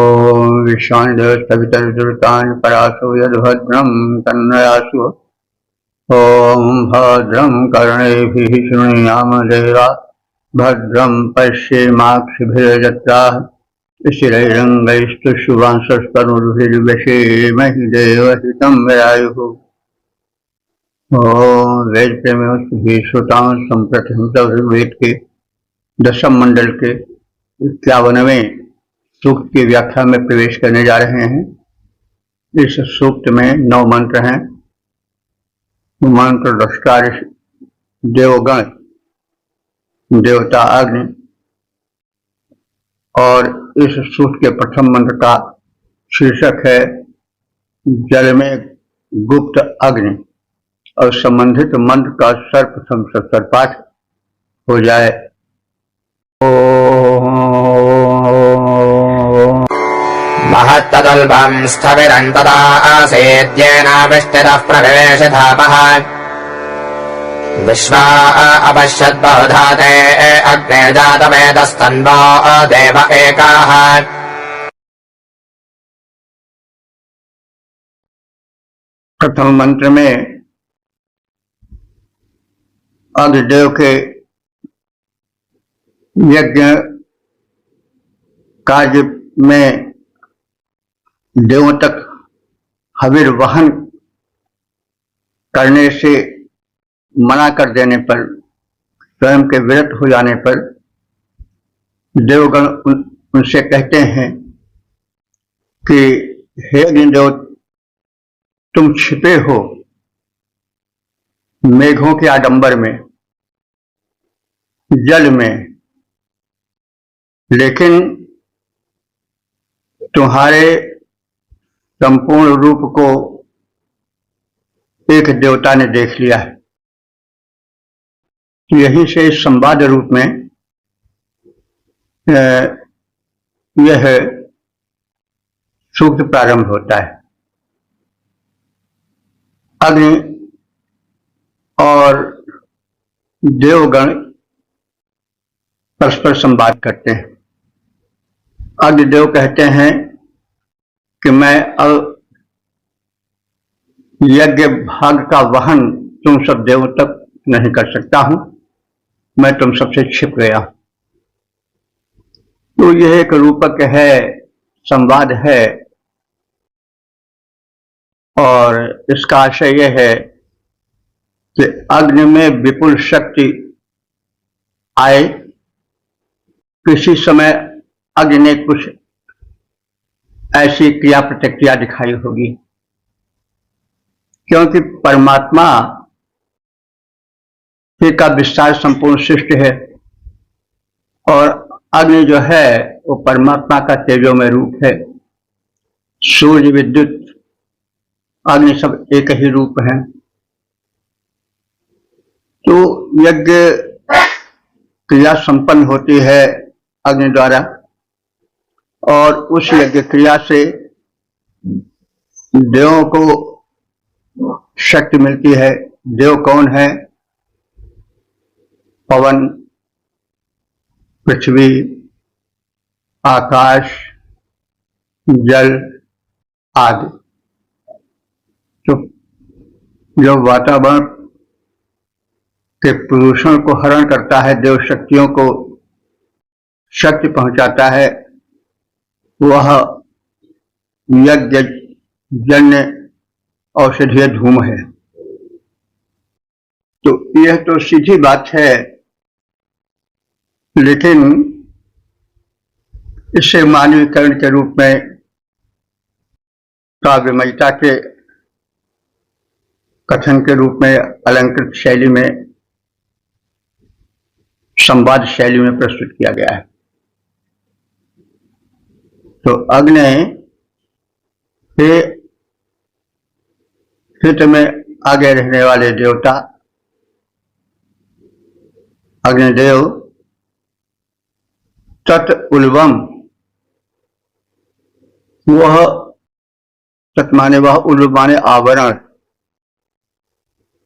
ओम विश्वानिदेवस्तवितर्जुतानि परासो यद्भद्रं तन्नयासु। ओम भद्रं कर्णेभिः शृणुयाम देवा भद्रं पश्येमाक्षिभिर्यजत्राः स्थिरैरङ्गैस्तुष्टुवांसस्तनुर्भिर्व्यसेमहि देवहितं वरायुः। ओम वेद प्रेमियों श्रोताओं संप्रथम वेद के दशम मंडल के 51वें सूक्त की व्याख्या में प्रवेश करने जा रहे हैं। इस सूक्त में 9 मंत्र हैं। मंत्र दृष्टार देवगण, देवता अग्नि, और इस सूक्त के प्रथम मंत्र का शीर्षक है जल में गुप्त अग्नि, और संबंधित मंत्र का सर्वप्रथम सत्तर पाठ हो जाए। महत्तदुल्बं स्थविरन्तदा आसेद्येनाविष्टितः प्रवेशधापः विश्वा अपश्यद्बहुधाते अग्ने जातवेदस्तन्वो देव एकाः। प्रथम मंत्र में अग्निदेव के यज्ञ कार्य में देवों तक हविर वहन करने से मना कर देने पर, स्वयं के विरत हो जाने पर देवगण उनसे कहते हैं कि हे अग्निदेव, तुम छिपे हो मेघों के आडंबर में, जल में, लेकिन तुम्हारे संपूर्ण रूप को एक देवता ने देख लिया है। यहीं से इस संवाद रूप में यह सूक्त प्रारंभ होता है। अग्नि और देवगण परस्पर संवाद करते हैं। अग्निदेव कहते हैं कि मैं अब यज्ञ भाग का वहन तुम सब देवों तक नहीं कर सकता हूं, मैं तुम सबसे छिप गया। तो यह एक रूपक है, संवाद है, और इसका आशय यह है कि अग्नि में विपुल शक्ति आए। किसी समय अग्नि ने कुछ ऐसी क्रिया प्रतिक्रिया दिखाई होगी, क्योंकि परमात्मा का विस्तार संपूर्ण सृष्टि है, और अग्नि जो है वो परमात्मा का तेजोमय रूप है। सूर्य, विद्युत, अग्नि सब एक ही रूप है। तो यज्ञ क्रिया संपन्न होती है अग्नि द्वारा, और उस यज्ञ क्रिया से देवों को शक्ति मिलती है। देव कौन है? पवन, पृथ्वी, आकाश, जल आदि। तो जो वातावरण के प्रदूषण को हरण करता है, देव शक्तियों को शक्ति पहुंचाता है, वह यज्ञ जन्य औषधीय धूम है। तो यह तो सीधी बात है, लेकिन इससे मानवीकरण के रूप में काव्यमयता के कथन के रूप में अलंकृत शैली में, संवाद शैली में प्रस्तुत किया गया है। तो अग्नि के हित में आगे रहने वाले देवता अग्निदेव तत् उल्बम, वह तत् माने वह, उल्ब माने आवरण,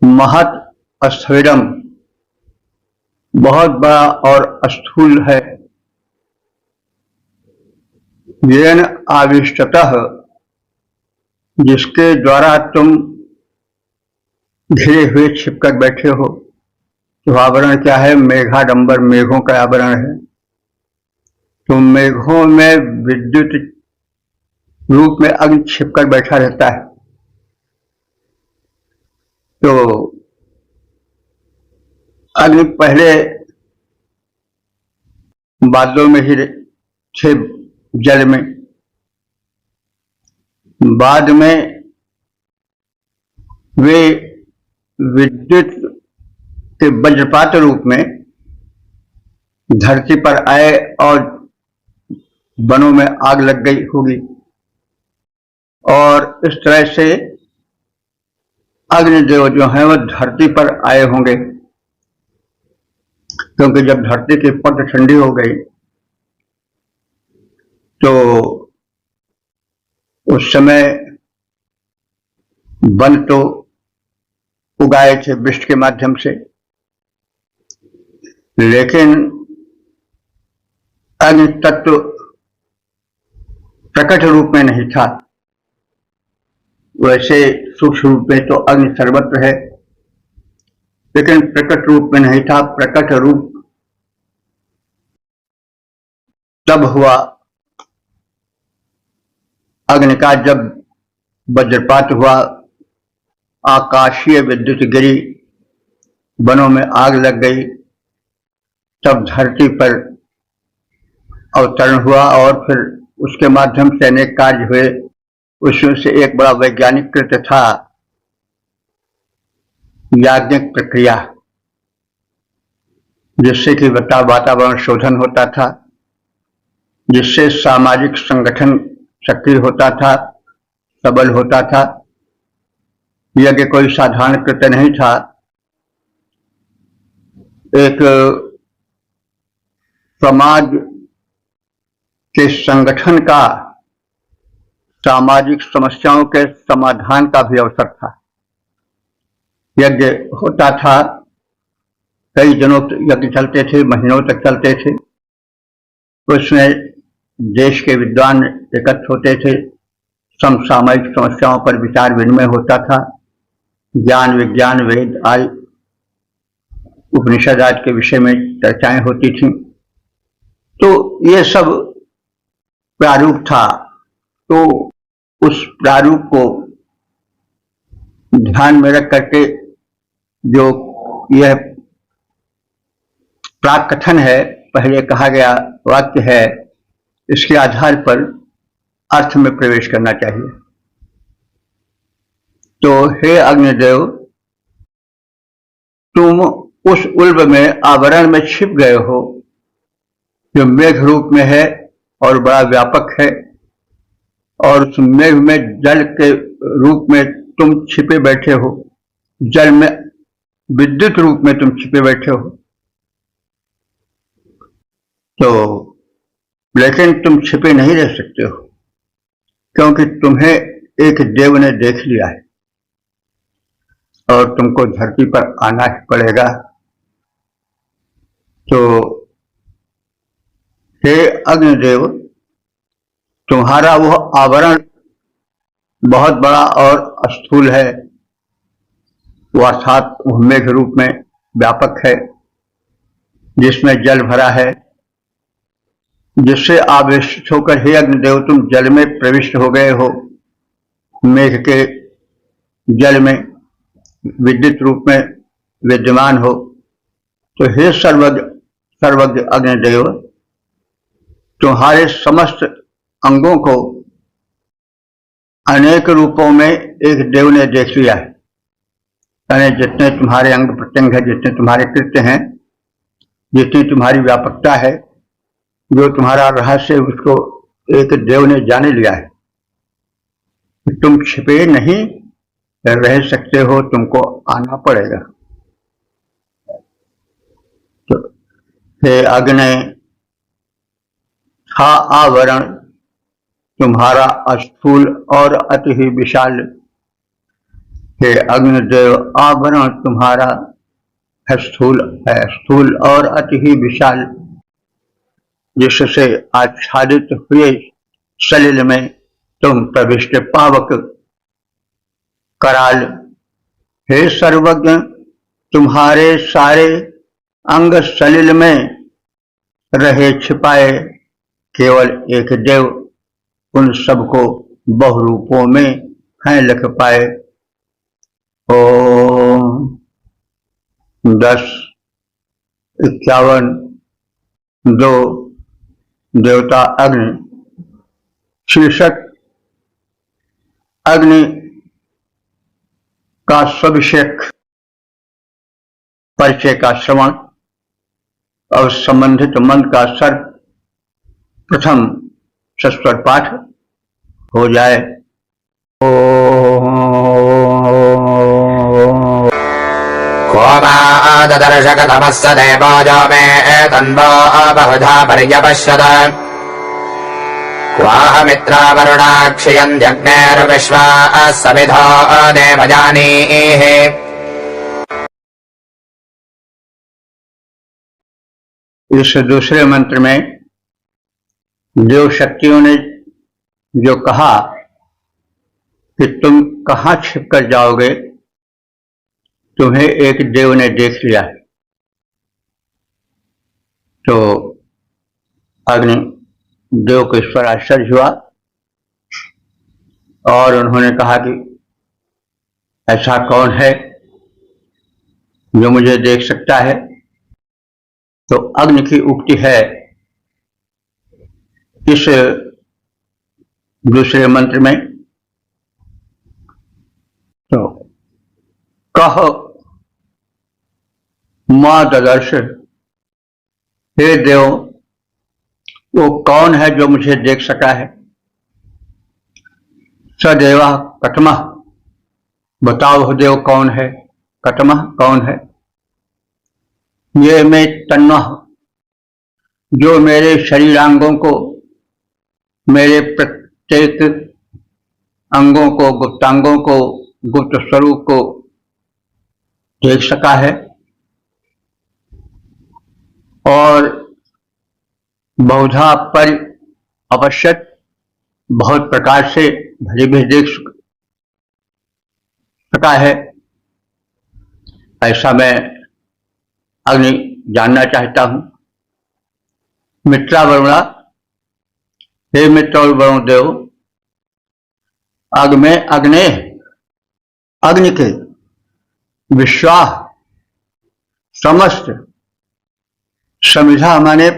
महत स्थविरम, बहुत बड़ा और स्थूल है, येन आविष्टतः, जिसके द्वारा तुम घिरे हुए छिपकर बैठे हो। तो आवरण क्या है? मेघाडंबर, मेघों का आवरण है। तो मेघों में विद्युत रूप में अग्नि छिपकर बैठा रहता है। तो अग्नि पहले बादलों में ही थे, जल में, बाद में वे विद्युत के वज्रपात रूप में धरती पर आए और वनों में आग लग गई होगी। और इस तरह से अग्निदेव जो है वह धरती पर आए होंगे, क्योंकि जब धरती की पट ठंडी हो गई तो उस समय वन तो उगाए थे वृष्टि के माध्यम से, लेकिन अग्नि तत्व प्रकट रूप में नहीं था। वैसे सूक्ष्म रूप में तो अग्नि सर्वत्र है, लेकिन प्रकट रूप में नहीं था। प्रकट रूप तब हुआ अग्नि का जब वज्रपात हुआ, आकाशीय विद्युत गिरी, वनों में आग लग गई, तब धरती पर अवतरण हुआ और फिर उसके माध्यम से अनेक कार्य हुए। उसमें से एक बड़ा वैज्ञानिक कृत्य था याज्ञिक प्रक्रिया, जिससे कि वातावरण शोधन होता था, जिससे सामाजिक संगठन सक्रिय होता था, सबल होता था। यज्ञ कोई साधारण कृत्य नहीं था। एक समाज के संगठन का, सामाजिक समस्याओं के समाधान का भी अवसर था। यज्ञ होता था, कई दिनों यज्ञ चलते थे, महीनों तक चलते थे। उसमें देश के विद्वान एकत्र होते थे, समसामयिक समस्याओं पर विचार विनिमय होता था, ज्ञान विज्ञान वेद आदि उपनिषद आदि के विषय में चर्चाएं होती थीं। तो ये सब प्रारूप था। तो उस प्रारूप को ध्यान में रख करके जो यह प्राक कथन है, पहले कहा गया वाक्य है, इसके आधार पर अर्थ में प्रवेश करना चाहिए। तो हे अग्निदेव, तुम उस उल्ब में, आवरण में छिप गए हो, जो मेघ रूप में है और बड़ा व्यापक है, और उस मेघ में जल के रूप में तुम छिपे बैठे हो, जल में विद्युत रूप में तुम छिपे बैठे हो। तो लेकिन तुम छिपे नहीं रह सकते हो, क्योंकि तुम्हें एक देव ने देख लिया है और तुमको धरती पर आना ही पड़ेगा। तो हे अग्निदेव, तुम्हारा वह आवरण बहुत बड़ा और स्थूल है, वह अर्थात वह मेघ रूप में व्यापक है, जिसमें जल भरा है, जिससे आवेशित होकर हे अग्निदेव तुम जल में प्रविष्ट हो गए हो, मेघ के जल में विद्युत रूप में विद्यमान हो। तो हे सर्वज्ञ अग्निदेव, तुम्हारे समस्त अंगों को अनेक रूपों में एक देव ने देख लिया है। यानी जितने तुम्हारे अंग प्रत्यंग है, जितने तुम्हारे कृत्य हैं, जितनी तुम्हारी व्यापकता है, जो तुम्हारा रहस्य, उसको एक देव ने जाने लिया है। तुम छिपे नहीं रह सकते हो, तुमको आना पड़ेगा। तो हे अग्नि, हा आवरण तुम्हारा स्थूल और अति ही विशाल। हे अग्निदेव, आवरण तुम्हारा स्थूल है, स्थूल और अति ही विशाल, जिससे आच्छादित हुए सलिल में तुम प्रविष्ट पावक कराल। हे सर्वज्ञ, तुम्हारे सारे अंग सलिल में रहे छिपाए, केवल एक देव उन सबको बहुरूपों में हैं लिख पाए। ओम 10:51 2 देवता अग्नि। शीर्षक अग्नि का सविषयक परिचय का श्रवण और संबंधित मंत्र का सर्वप्रथम सस्वर पाठ हो जाए। दर्शकतमस्य देवाजो मे तन्वो बहुधा पर्यपश्यत क्वाहमित्रावरुणाक्षयन्त्यग्नेर्विश्वा सविधो देवजानीः। इस दूसरे मंत्र में देव शक्तियों ने जो कहा कि तुम कहां छिप कर जाओगे, तुम्हें एक देव ने देख लिया। तो अग्नि देव को इस पर आश्चर्य हुआ और उन्होंने कहा कि ऐसा कौन है जो मुझे देख सकता है। तो अग्नि की उक्ति है इस दूसरे मंत्र में, तो कह मां ददर्श, हे देव वो कौन है जो मुझे देख सका है। सदेवा कटमः, बताओ देव कौन है। कटमः कौन है। ये में तन्वः, जो मेरे शरीरांगों को, मेरे प्रत्येक अंगों को, गुप्तांगों को, गुप्त स्वरूप को देख सका है और बहुधा पर अवश्यत, बहुत प्रकार से भले भी देख सका है। ऐसा मैं अग्नि जानना चाहता हूं। मित्रावरुणा, हे मित्र और वरुण देव, अग्नि अग्नि के विश्वास समस्त समिधा माने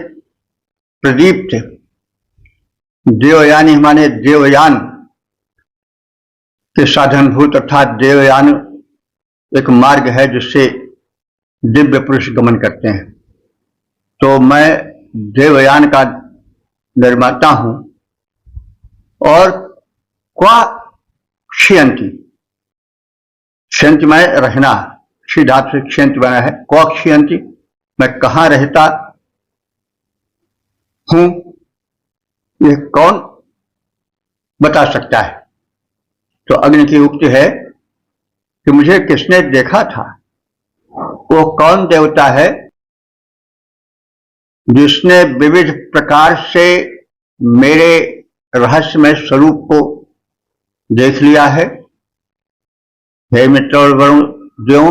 प्रदीप्त, देवयानी माने देवयान के साधनभूत, अर्थात देवयान एक मार्ग है जिससे दिव्य पुरुष गमन करते हैं। तो मैं देवयान का निर्माता हूं। और क्वा क्षयंती, क्षयंती में रहना, क्षी धातु से क्षयंती बना है। क्वा क्षयंती, मैं कहां रहता हूं, ये कौन बता सकता है। तो अग्नि की उक्ति है कि मुझे किसने देखा था। वो कौन देवता है जिसने विविध प्रकार से मेरे रहस्यमय स्वरूप को देख लिया है। हे मित्र और वरुण देव,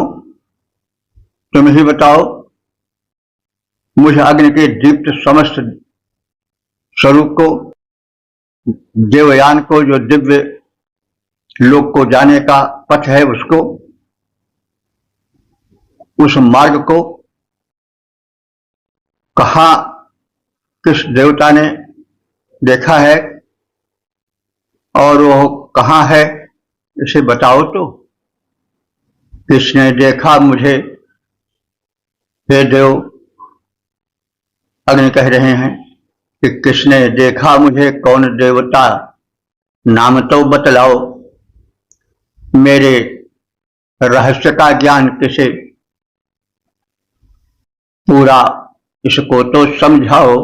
तुम ही बताओ, मुझ अग्नि के दीप्त समस्त स्वरूप को, देवयान को, जो दिव्य लोक को जाने का पथ है, उसको, उस मार्ग को कहां किस देवता ने देखा है और वो कहां है, इसे बताओ। तो किसने देखा मुझे। हे देव, अग्नि कह रहे हैं कि किसने देखा मुझे, कौन देवता, नाम तो बतलाओ। मेरे रहस्य का ज्ञान किसे, पूरा इसको तो समझाओ।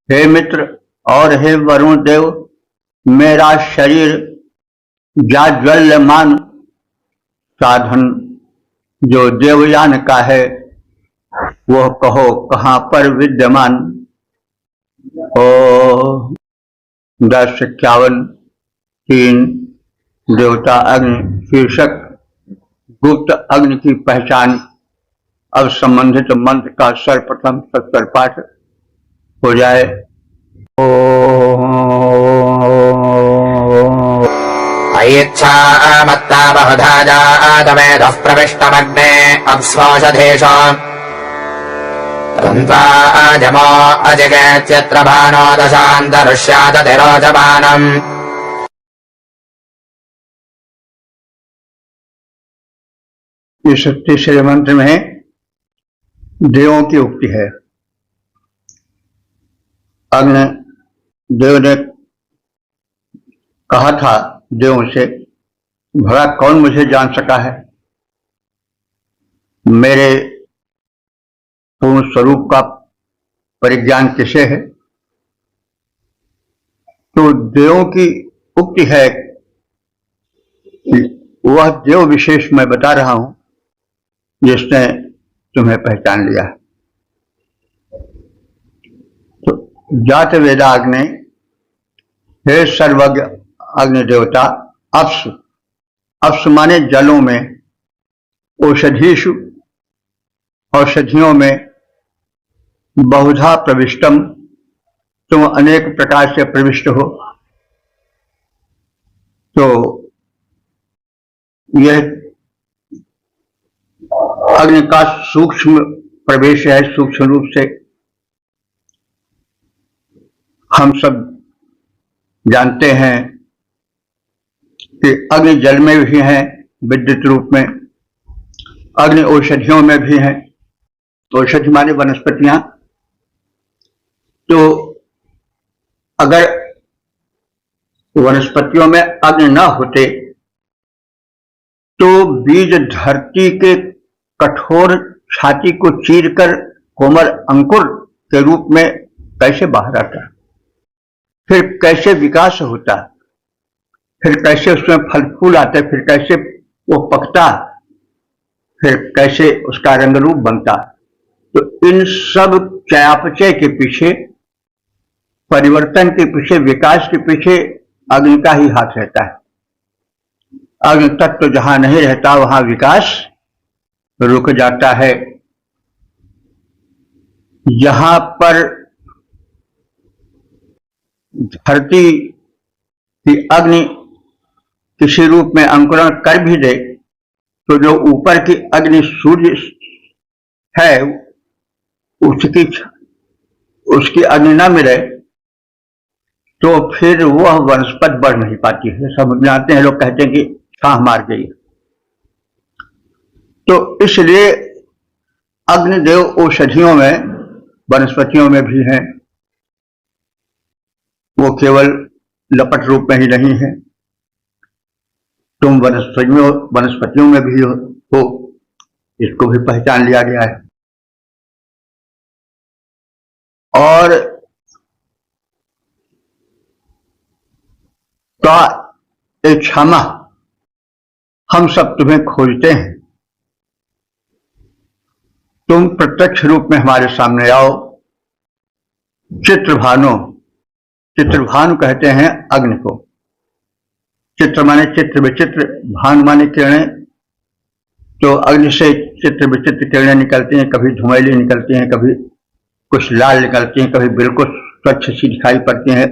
हे मित्र और हे वरुण देव, मेरा शरीर जाज्वल्यमान साधन जो देवयान का है, वह कहो कहां पर विद्यमान। ओ 1051 3 देवता अग्नि शीर्षक गुप्त अग्नि की पहचान। अब संबंधित मंत्र का सर्वप्रथम सत्तर पाठ हो जाए। अयिच्छा मत्ता बहुधा जातमेधः प्रविष्टमग्ने अप्स्वोषधेष तन्त्वा अजमो अजिगेत्यत्र भानो दशान्तरुष्यादतिरोचमानम्। इस तीसरे मंत्र में देवों की उक्ति है। अग्नि देव ने कहा था देवों से, भला कौन मुझे जान सका है, मेरे पूर्ण स्वरूप का परिज्ञान किसे है। तो देवों की उक्ति है, वह देव विशेष मैं बता रहा हूं जिसने तुम्हें पहचान लिया। तो जात वेदाग्ने, हे सर्वज्ञ अग्नि देवता, अप्सु, अप्सु माने जलों में, औषधीषु, औषधियों में, बहुधा प्रविष्टम, तुम अनेक प्रकार से प्रविष्ट हो। तो यह अग्नि का सूक्ष्म प्रवेश है। सूक्ष्म रूप से हम सब जानते हैं कि अग्नि जल में भी है विद्युत रूप में, अग्नि औषधियों में भी है। औषधि माने वनस्पतियां। तो अगर वनस्पतियों में अग्नि न होते तो बीज धरती के कठोर छाती को चीरकर कोमल अंकुर के रूप में कैसे बाहर आता, फिर कैसे विकास होता, फिर कैसे उसमें फल फूल आते, फिर कैसे वो पकता, फिर कैसे उसका रंग रूप बनता। तो इन सब चयापचय के पीछे, परिवर्तन के पीछे, विकास के पीछे अग्नि का ही हाथ रहता है। अग्नि तत्व जहां नहीं रहता वहां विकास रुक जाता है। जहां पर धरती की अग्नि किसी रूप में अंकुरण कर भी दे तो जो ऊपर की अग्नि सूर्य है उसकी अग्नि न मिले तो फिर वह वनस्पति बढ़ नहीं पाती है। सब जानते हैं, लोग कहते हैं कि छाह मार गई। तो इसलिए अग्निदेव औषधियों में, वनस्पतियों में भी हैं। वो केवल लपट रूप में ही नहीं है, तुम वनस्पतियों में भी हो, इसको भी पहचान लिया गया है। और तो क्षमा, हम सब तुम्हें खोजते हैं, तुम प्रत्यक्ष रूप में हमारे सामने आओ। चित्रभानु, चित्रभानु कहते हैं अग्नि को। चित्र माने चित्र विचित्र, भानु माने किरणें। तो अग्नि से चित्र विचित्र किरणें निकलती हैं, कभी धुमैली निकलती हैं, कभी कुछ लाल निकलती हैं, कभी बिल्कुल स्वच्छ सी दिखाई पड़ती हैं,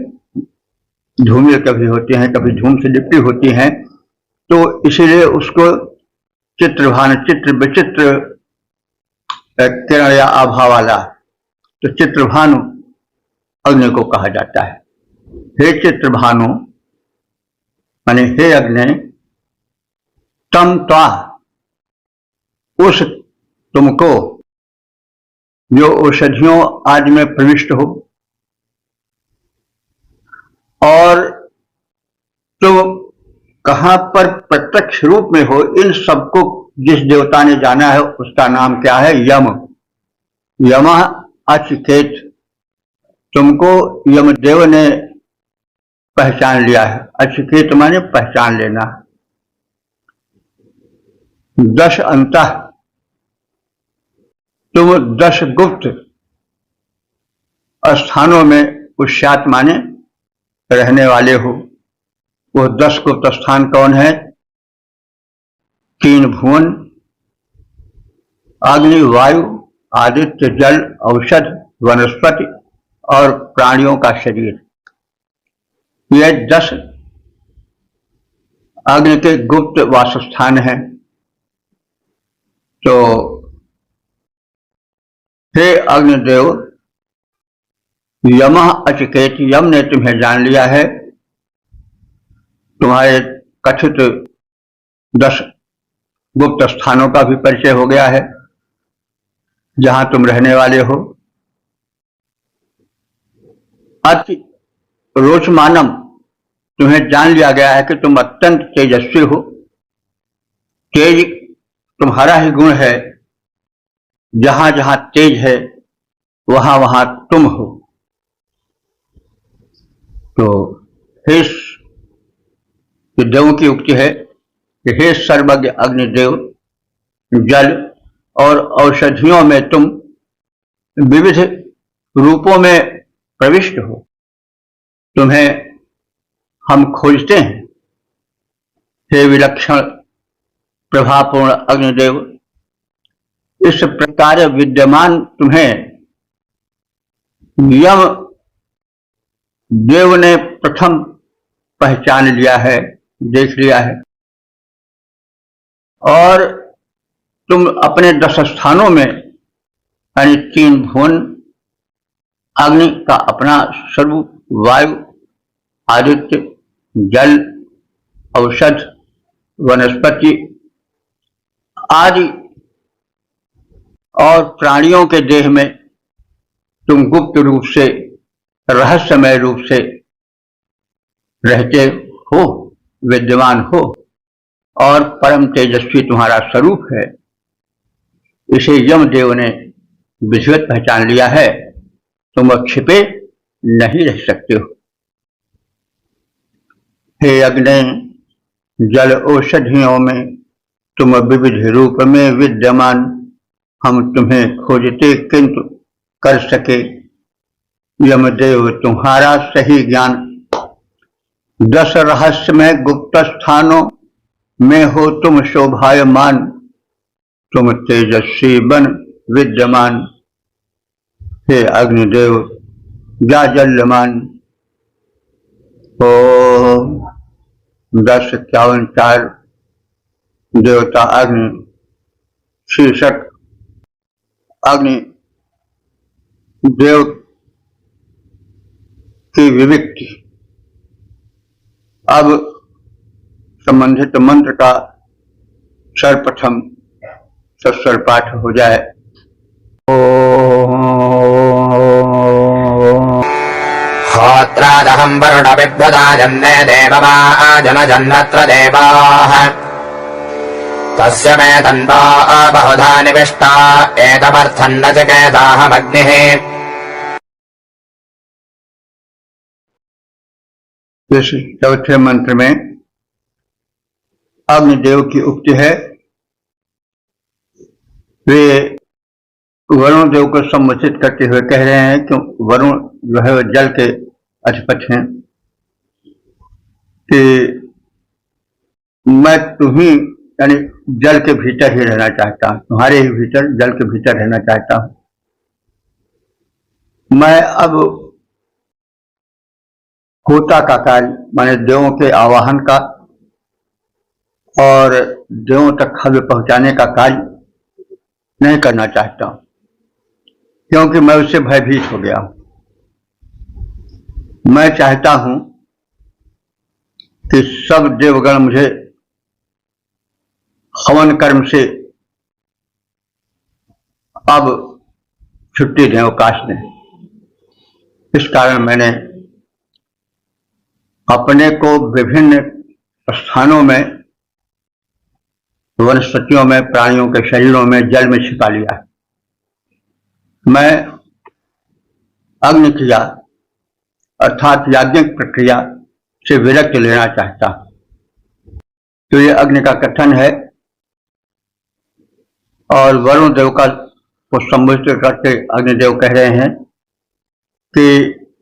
धूमिल कभी होती हैं, कभी धूम से लिपटी होती हैं। तो इसीलिए उसको चित्रभानु, चित्र विचित्र किरण या आभा वाला, तो चित्रभानु अग्नि को कहा जाता है। हे चित्रभानु माने हे अग्नि, तम त्वा, उस तुमको जो औषधियों आदि में प्रविष्ट हो, और तुम कहां पर प्रत्यक्ष रूप में हो, इन सबको जिस देवता ने जाना है उसका नाम क्या है? यम। यमः अचिकेत, तुमको यमदेव ने पहचान लिया है। अचिकेत माने पहचान लेना। 10 अंतः, तुम 10 गुप्त स्थानों में, उष्यात माने रहने वाले हो, वो 10 गुप्त स्थान कौन है? 3 भुवन, अग्नि, वायु, आदित्य, जल, औषध, वनस्पति और प्राणियों का शरीर। ये 10 अग्नि के गुप्त वासस्थान हैं। तो हे अग्निदेव, यमः अचिकेत, यम ने तुम्हें जान लिया है। तुम्हारे कथित 10 गुप्त स्थानों का भी परिचय हो गया है जहां तुम रहने वाले हो। अति रोचमानम, तुम्हें जान लिया गया है कि तुम अत्यंत तेजस्वी हो। तेज तुम्हारा ही गुण है, जहां जहां तेज है वहां वहां तुम हो। तो हे देवों की उक्ति है कि हे सर्वज्ञ अग्निदेव, जल और औषधियों में तुम विविध रूपों में प्रविष्ट हो। तुम्हें हम खोजते हैं। हे विलक्षण प्रभापूर्ण अग्निदेव, इस प्रकार विद्यमान तुम्हें यम देव ने प्रथम पहचान लिया है, देख लिया है। और तुम अपने 10 स्थानों में यानी 3 भुवन, अग्नि का अपना स्वरूप, वायु, आदित्य, जल, औषध, वनस्पति आदि और प्राणियों के देह में तुम गुप्त रूप से, रहस्यमय रूप से रहते हो, विद्यमान हो और परम तेजस्वी तुम्हारा स्वरूप है। इसे यमदेव ने विधिवत पहचान लिया है। तुम छिपे नहीं रह सकते हो। हे अग्नि, जल औषधियों में तुम विविध रूप में विद्यमान, हम तुम्हें खोजते किंतु कर सके यमदेव तुम्हारा सही ज्ञान। 10 रहस्यमय गुप्त स्थानों में हो तुम शोभायमान, तुम तेजस्वी बन विद्यमान। हे अग्निदेव जाजल्यमान। ओम 10 51 4 देवता अग्नि, शीर्षक अग्नि देव की विविक्ति। अब संबंधित मंत्र का सर्वप्रथम सस्वर पाठ हो जाए। होत्रादहं वरुण बिभ्रता जन्मे देवमा जन्नत्र देवाः तस्य मे तन्वा बहुधा निविष्टा एतमर्थं न चकेताहमग्निः। इस चौथे मंत्र में अग्निदेव की उक्ति है। वे वरुण देव को संबोधित करते हुए कह रहे हैं कि वरुण जो है जल के अधिपति हैं, कि मैं तुम्ही यानी जल के भीतर ही रहना चाहता हूं, तुम्हारे ही भीतर, जल के भीतर रहना चाहता हूं। मैं अब होता का कार्य माने देवों के आवाहन का और देवों तक खबर पहुंचाने का कार्य नहीं करना चाहता हूं, क्योंकि मैं उससे भयभीत हो गया हूं। मैं चाहता हूं कि सब देवगण मुझे हवन कर्म से अब छुट्टी दें, अवकाश दें। इस कारण मैंने अपने को विभिन्न स्थानों में, वनस्पतियों में, प्राणियों के शरीरों में, जल में छिपा लिया है। मैं अग्नि क्रिया अर्थात याज्ञिक प्रक्रिया से विरक्त लेना चाहता हूं। तो ये अग्नि का कथन है और वरुण देव का को संबोधित करके अग्निदेव कह रहे हैं कि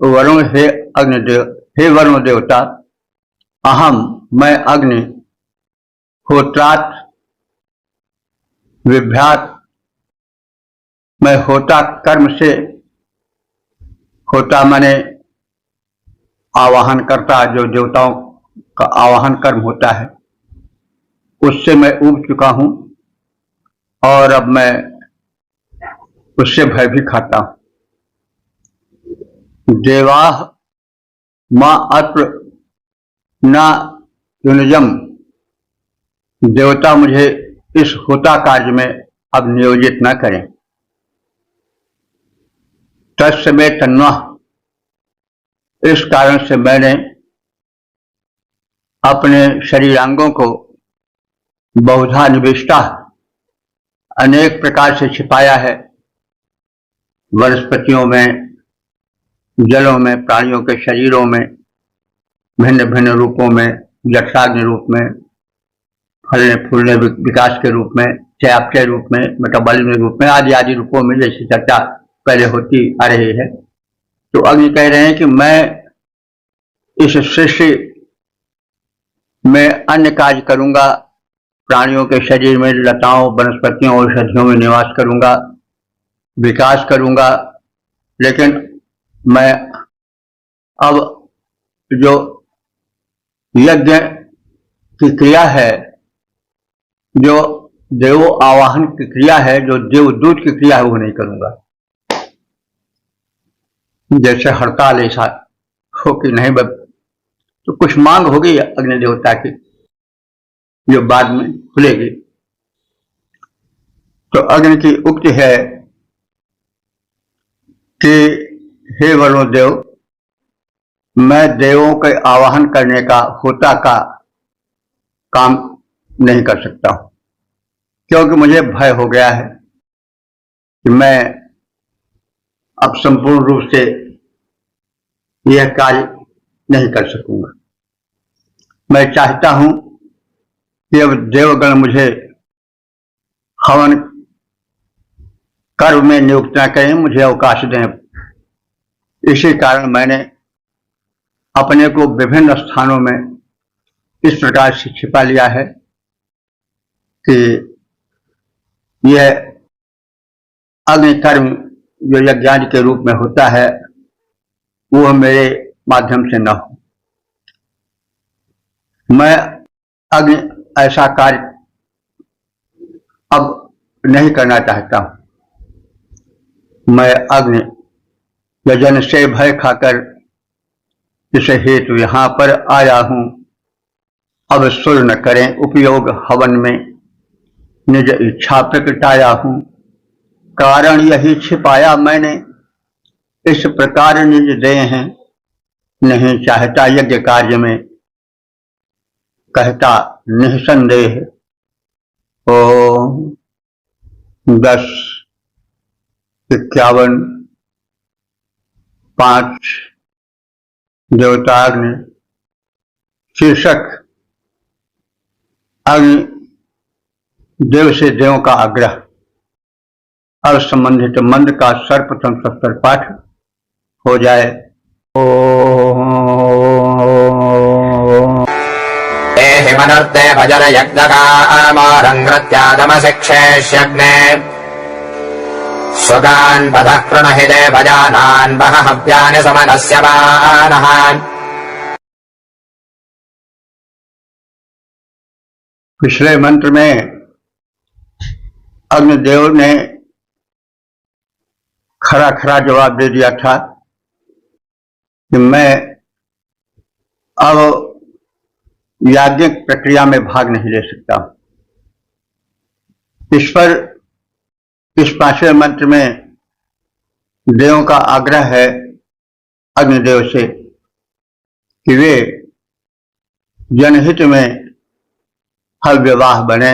वरुण, हे अग्निदेव, हे वरुण देवता, अहम मैं अग्नि होत्रात विभ्रात, मैं होता कर्म से, होता माने आवाहन करता, जो देवताओं का आवाहन कर्म होता है, उससे मैं ऊब चुका हूं और अब मैं उससे भय भी खाता हूं। देवाह मां अत्र न युनजम, देवता मुझे इस होता कार्य में अब नियोजित न करें। तत्समय तन्वः, इस कारण से मैंने अपने शरीरांगों को बहुधा निविष्टा, अनेक प्रकार से छिपाया है, वनस्पतियों में, जलों में, प्राणियों के शरीरों में, भिन्न भिन्न रूपों में, जठराग्नि रूप में, फलने फूलने विकास के रूप में, चयापचय रूप में, मेटाबॉलिज्म के रूप में, आदि आदि रूपों में, जैसी चर्चा पहले होती आ रही है। तो अग्नि कह रहे हैं कि मैं इस सृष्टि में अन्य कार्य करूंगा, प्राणियों के शरीर में, लताओं, वनस्पतियों, औषधियों में निवास करूंगा, विकास करूंगा, लेकिन मैं अब जो यज्ञ की क्रिया है, जो देव आवाहन की क्रिया है, जो देवदूत की क्रिया है, वो नहीं करूंगा। जैसे हड़ताल ऐसा हो कि नहीं, तो कुछ मांग होगी अग्नि देवता की, जो बाद में खुलेगी। तो अग्नि की उक्ति है कि हे वरुण देव, मैं देवों के आवाहन करने का, होता का काम नहीं कर सकता हूं, क्योंकि मुझे भय हो गया है कि मैं अब संपूर्ण रूप से यह कार्य नहीं कर सकूंगा। मैं चाहता हूं कि अब देवगण मुझे हवन कर्म में नियुक्त न करें, मुझे अवकाश दें। इसी कारण मैंने अपने को विभिन्न स्थानों में इस प्रकार से छिपा लिया है कि यह अग्नि कर्म जो यज्ञादि के रूप में होता है, वो मेरे माध्यम से न हो। मैं अग्नि ऐसा कार्य अब नहीं करना चाहता हूं। मैं अग्नि यजन से भय खाकर इस हेतु यहां पर आया हूं। अब सुर न करें उपयोग हवन में, निज इच्छा प्रकटाया हूं। कारण यही छिपाया मैंने, इस प्रकार निज दे हैं, नहीं चाहता यज्ञ कार्य में, कहता निसंदेह। ओम 10:51 5 देवताग्नि शीर्षक अग्नि देव से देवों का आग्रह। अब संबंधित मंत्र का सर्वप्रथम 70 पाठ हो जाए। मनुर्ते भजन यज्ञकामारङ्कृत्यादमशिक्षेष्यग्ने स्वगान् पदः कृणहि देवजानान् वह हव्यानि समनस्य मानः। पिछले मंत्र में अग्निदेव ने खरा खरा जवाब दे दिया था कि मैं अब याज्ञिक प्रक्रिया में भाग नहीं ले सकता। इस पर इस 5वें मंत्र में देवों का आग्रह है अग्निदेव से कि वे जनहित में हव्यवाह बने,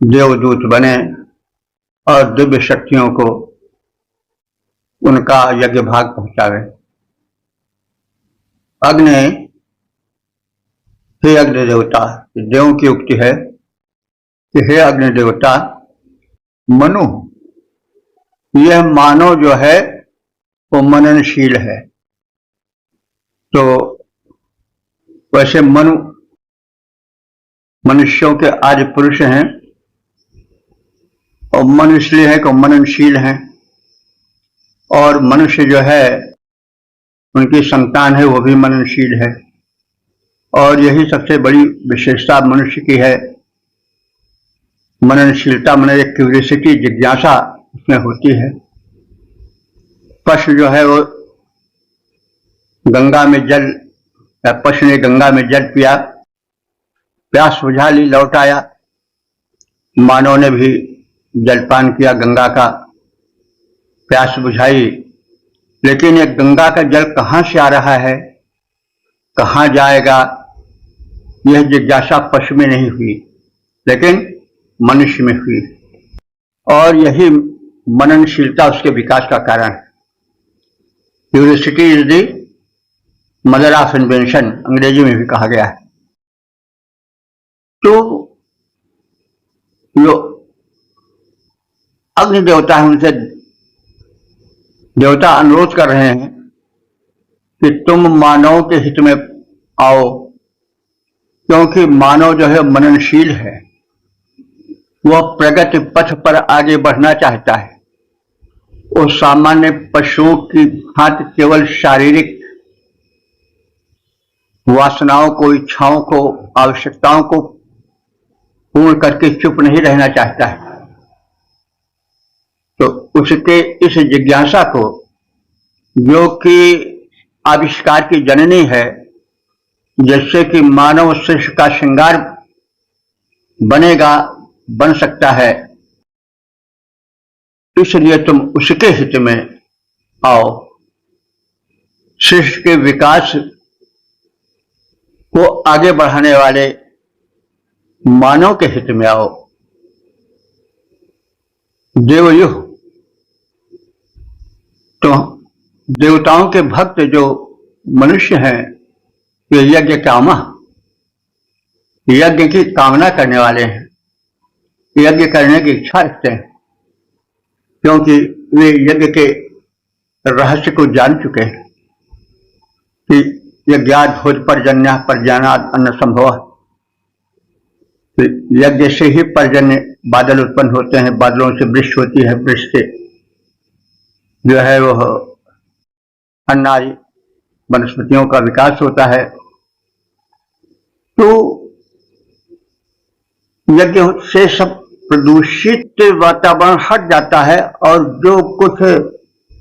देवदूत बने और दिव्य शक्तियों को उनका यज्ञ भाग पहुंचावे। अग्नि, हे अग्नि देवता, देवों की उक्ति है कि हे अग्नि देवता, मनु, यह मानव जो है वो मननशील है, तो वैसे मनुष्यों के आदि पुरुष हैं, और मनु इसलिए है कि मननशील हैं, और मनुष्य जो है उनकी संतान है वो भी मननशील है, और यही सबसे बड़ी विशेषता मनुष्य की है। मननशीलता माने एक क्यूरियोसिटी, जिज्ञासा उसमें होती है। पशु जो है वो गंगा में जल, पशु ने गंगा में जल पिया, प्यास बुझा ली, लौट आया। मानव ने भी जलपान किया, गंगा का प्यास बुझाई, लेकिन ये गंगा का जल कहाँ से आ रहा है, कहाँ जाएगा, यह जिज्ञासा पशु में नहीं हुई, लेकिन मनुष्य में हुई, और यही मननशीलता उसके विकास का कारण है। Curiosity is the mother of invention, अंग्रेजी में भी कहा गया है। तो जो अग्नि देवता है उनसे देवता अनुरोध कर रहे हैं कि तुम मानव के हित में आओ, क्योंकि मानव जो है मननशील है, वह प्रगति पथ पर आगे बढ़ना चाहता है। वो सामान्य पशुओं की भांति केवल शारीरिक वासनाओं को, इच्छाओं को, आवश्यकताओं को पूर्ण करके चुप नहीं रहना चाहता है। तो उसके इस जिज्ञासा को, जो कि आविष्कार की जननी है, जिससे कि मानव शिष्य का श्रृंगार बन सकता है, इसलिए तुम उसके हित में आओ। शिष्य के विकास को आगे बढ़ाने वाले मानव के हित में आओ। देवयुह, तो देवताओं के भक्त जो मनुष्य हैं, ये यज्ञ कामा, यज्ञ की कामना करने वाले हैं, यज्ञ करने की इच्छा रखते हैं, क्योंकि वे यज्ञ के रहस्य को जान चुके हैं कि यज्ञाद भोज पर्जन्य पर्जन्याद अन्न संभव। यज्ञ से ही पर्जन्य बादल उत्पन्न होते हैं, बादलों से वृष्टि होती है, वृष्टि से जो है वह अन्नादि वनस्पतियों का विकास होता है। तो यज्ञ से सब प्रदूषित वातावरण हट जाता है, और जो कुछ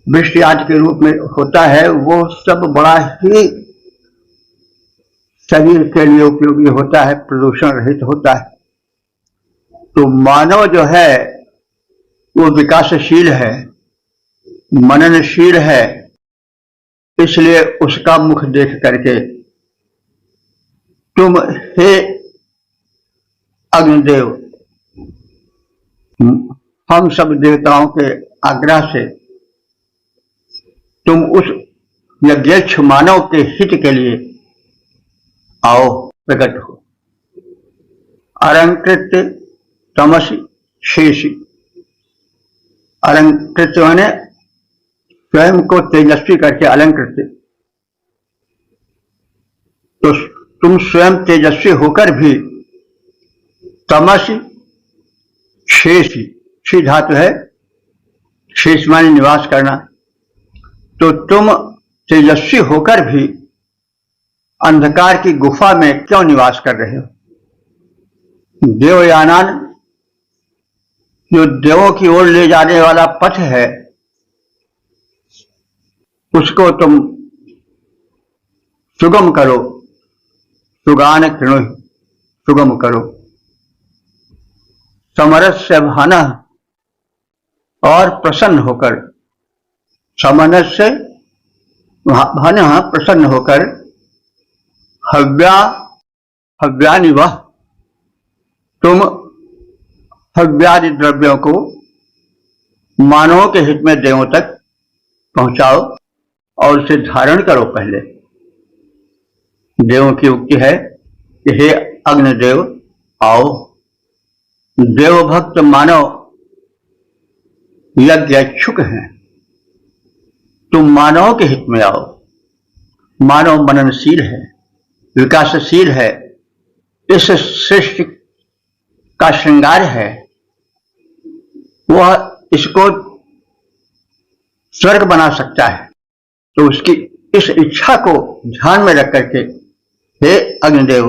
वृष्टि आदि के रूप में होता है वो सब बड़ा ही शरीर के लिए उपयोगी होता है, प्रदूषण रहित होता है। तो मानव जो है वो विकासशील है, मननशील है, इसलिए उसका मुख देख करके तुम हे अग्निदेव, हम सब देवताओं के आग्रह से तुम उस यज्ञेच्छ मानव के हित के लिए आओ, प्रकट हो। अलंकृत तमसी शेषी, अलंकृत माने स्वयं को तेजस्वी करके अलंकृत, तो तुम स्वयं तेजस्वी होकर भी तमसी शेषी, शी धातु है, शेष माने निवास करना, तो तुम तेजस्वी होकर भी अंधकार की गुफा में क्यों निवास कर रहे हो? देवयानान, जो देवों की ओर ले जाने वाला पथ है, उसको तुम सुगम करो, सुगान कृणु, सुगम करो। समरस्य भान, और प्रसन्न होकर, समनस्य भान प्रसन्न होकर, हव्यानि वह, तुम हव्यादि द्रव्यों को मानवों के हित में देवों तक पहुंचाओ और उसे धारण करो। पहले देवों की उक्ति है कि हे अग्निदेव आओ, देवभक्त मानव यज्ञ इच्छुक हैं, तुम मानवों के हित में आओ। मानव मननशील है, विकासशील है, इस सृष्टि का श्रृंगार है, वह इसको स्वर्ग बना सकता है। तो उसकी इस इच्छा को ध्यान में रख करके, हे अग्निदेव,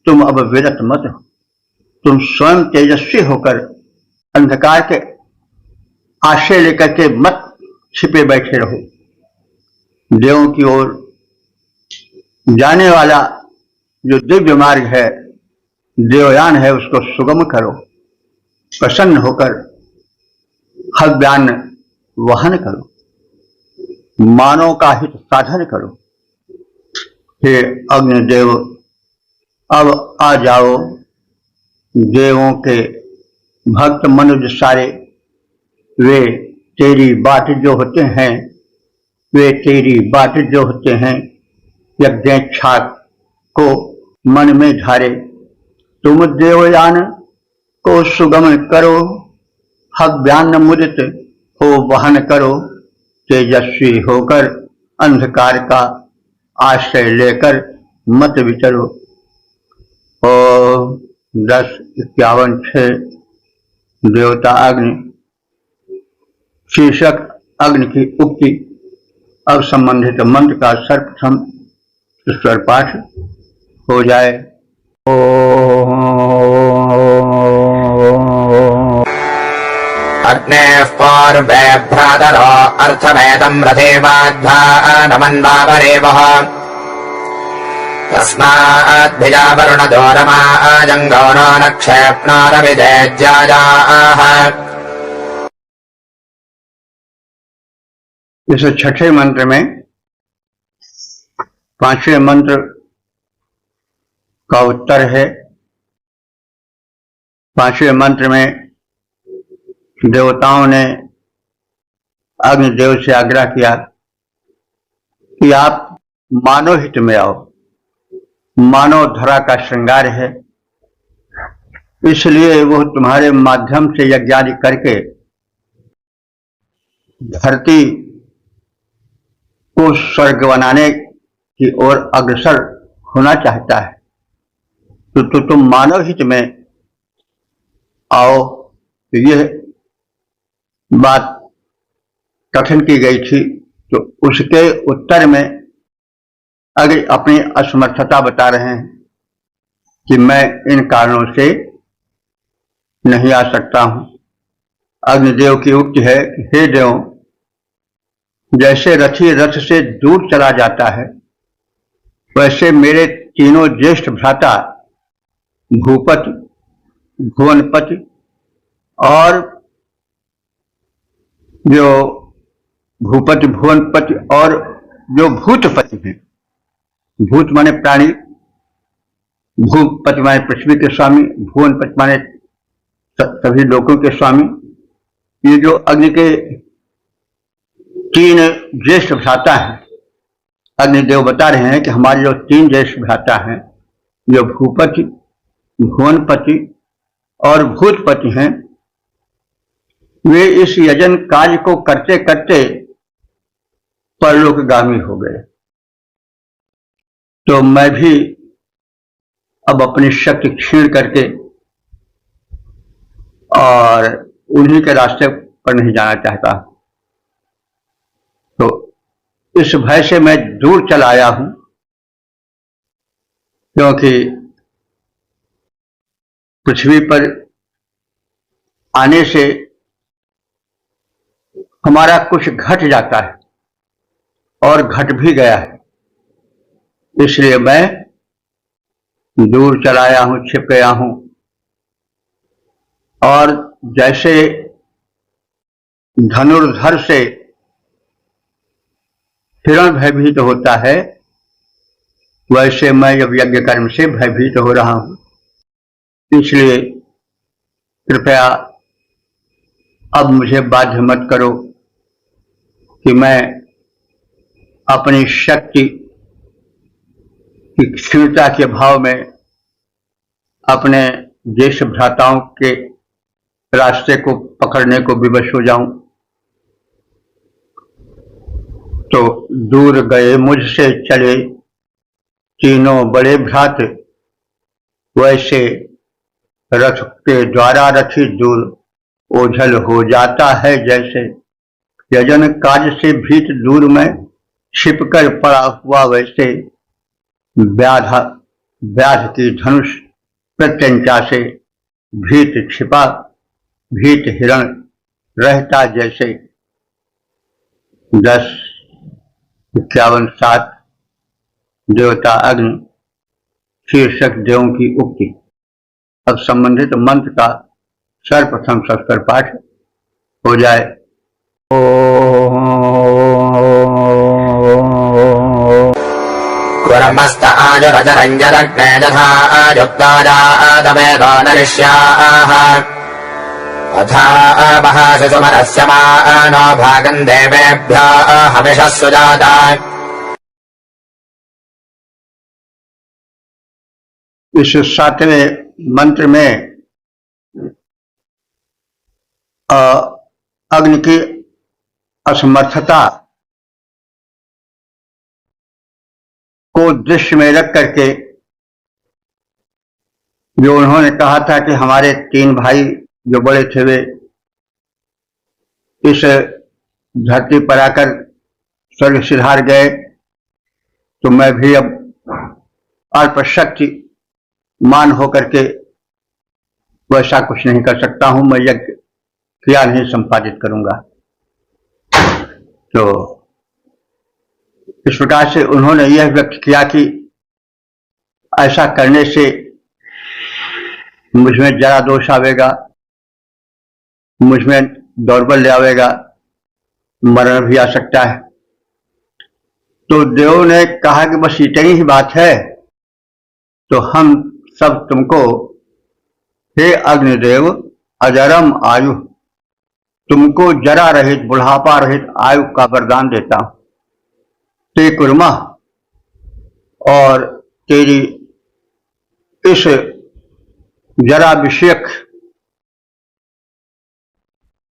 तुम अब विरत मत हो, तुम स्वयं तेजस्वी होकर अंधकार के आश्रय लेकर के मत छिपे बैठे रहो। देवों की ओर जाने वाला जो दिव्य मार्ग है, देवयान है, उसको सुगम करो, प्रसन्न होकर हव्यान वहन करो, मानव का हित साधन करो। हे अग्निदेव, अब आ जाओ, देवों के भक्त मनुष्य सारे वे तेरी बाट जो होते हैं, वे तेरी बाट जो होते हैं, यज्ञेच्छा को मन में धारे। तुम देवयान को सुगम करो, हव्यान मुदित हो वहन करो, तेजस्वी होकर अंधकार का आश्रय लेकर मत विचरो। और 10:51 देवता अग्नि शीर्षक अग्नि की उक्ति। अब संबंधित मंत्र का सर्वप्रथम स्वर पाठ हो जाए। अग्नेः पूर्वे भ्रातरो अर्थमेतं रथेवाध्वानमन्वावरेवः तस्माद्भिजा वरुणदोरमा जङ्गो नो नक्षेप्नारविदेज्याजाः। इस छठे मंत्र में पांचवें मंत्र का उत्तर है। पांचवें मंत्र में देवताओं ने अग्निदेव से आग्रह किया कि आप मानव हित में आओ, मानव धरा का श्रृंगार है, इसलिए वो तुम्हारे माध्यम से यज्ञादि करके धरती को स्वर्ग बनाने की ओर अग्रसर होना चाहता है। तो तुम मानव हित में आओ। तो यह बात कथन की गई थी, तो उसके उत्तर में अगर अपनी असमर्थता बता रहे हैं कि मैं इन कारणों से नहीं आ सकता हूं। अग्निदेव की उक्ति है, हे देव, जैसे रथी रथ से दूर चला जाता है, वैसे मेरे तीनों ज्येष्ठ भ्राता भूपति, भुवनपति और जो भूपति, भुवनपति और जो भूतपति हैं, भूत माने प्राणी, भूपति माने पृथ्वी के स्वामी, भुवनपति माने सभी लोगों के स्वामी, ये जो अग्नि के तीन ज्येष्ठ भ्राता हैं, अग्निदेव बता रहे हैं कि हमारे जो तीन ज्येष्ठ भ्राता हैं, जो भूपति, भुवनपति और भूतपति हैं, वे इस यजन कार्य को करते करते परलोकगामी हो गए। तो मैं भी अब अपनी शक्ति क्षीण करके और उन्हीं के रास्ते पर नहीं जाना चाहता। तो इस भय से मैं दूर चला आया हूं, क्योंकि पृथ्वी पर आने से हमारा कुछ घट जाता है और घट भी गया है, इसलिए मैं दूर चला आया हूं, छिप गया हूं। और जैसे धनुर्धर से हिरण भयभीत होता है, वैसे मैं अब यज्ञ कर्म से भयभीत हो रहा हूं। इसलिए कृपया अब मुझे बाध्य मत करो कि मैं अपनी शक्ति की क्षीणता के भाव में अपने ज्येष्ठ भ्राताओं के रास्ते को पकड़ने को विवश हो जाऊं। तो दूर गए मुझसे चले तीनों बड़े भ्रात, वैसे रथ के द्वारा रथी दूर ओझल हो जाता है जैसे। यजन काज से भीत दूर में छिपकर पड़ा हुआ वैसे। व्याध की धनुष प्रत्यंचा से भीत छिपा भीत हिरण रहता जैसे। 10:51-7 देवता अग्नि शीर्षक देवों की उक्ति। अब संबंधित मंत्र का सर्वप्रथम सस्कर पाठ हो जाए। कुर्मस्त आजुरजरञ्जरग्ने यथा आयुक्ताजातवेदो नरिष्याः तथा महाशिशुमनस्य मानो भागम् देवेभ्यो हविषः सुजाता। इस 7वें मंत्र में अग्नि की असमर्थता को दृश्य में रख करके जो उन्होंने कहा था कि हमारे 3 भाई जो बड़े थे वे इस धरती पर आकर स्वर्ग सिधार गए, तो मैं भी अब अल्पशक्ति मान होकर के वैसा कुछ नहीं कर सकता हूं, मैं यज्ञ क्रिया नहीं संपादित करूंगा। तो इस प्रकार से उन्होंने यह व्यक्त किया कि ऐसा करने से मुझमें जरा दोष आवेगा, मुझमें दौर्बल्य आवेगा, मरण भी आ सकता है। तो देव ने कहा कि बस इतनी ही बात है, तो हम सब तुमको हे अग्निदेव अजरम आयु, तुमको जरा रहित बुढ़ापा रहित आयु का वरदान देता हूं। ते कुर्मा, और तेरी इस जरा विषयक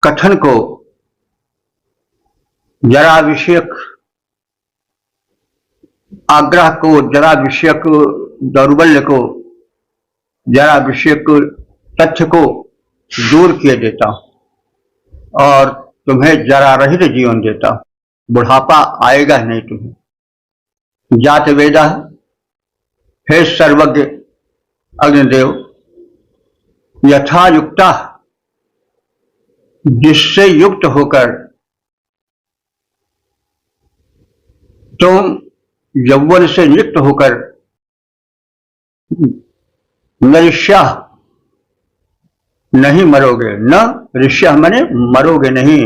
कथन को, जरा विषयक आग्रह को, जरा विषयक दौर्बल्य को, जरा विषयक तथ्य को दूर किए देता हूं और तुम्हें जरा रहित जीवन देता हूं। बुढ़ापा आएगा नहीं तुम्हें। जात वेदा, हे सर्वज्ञ अग्निदेव, यथा युक्ता, जिससे युक्त होकर तुम यौवन से युक्त होकर नरिष्या नहीं मरोगे। न ऋष्या माने मरोगे नहीं,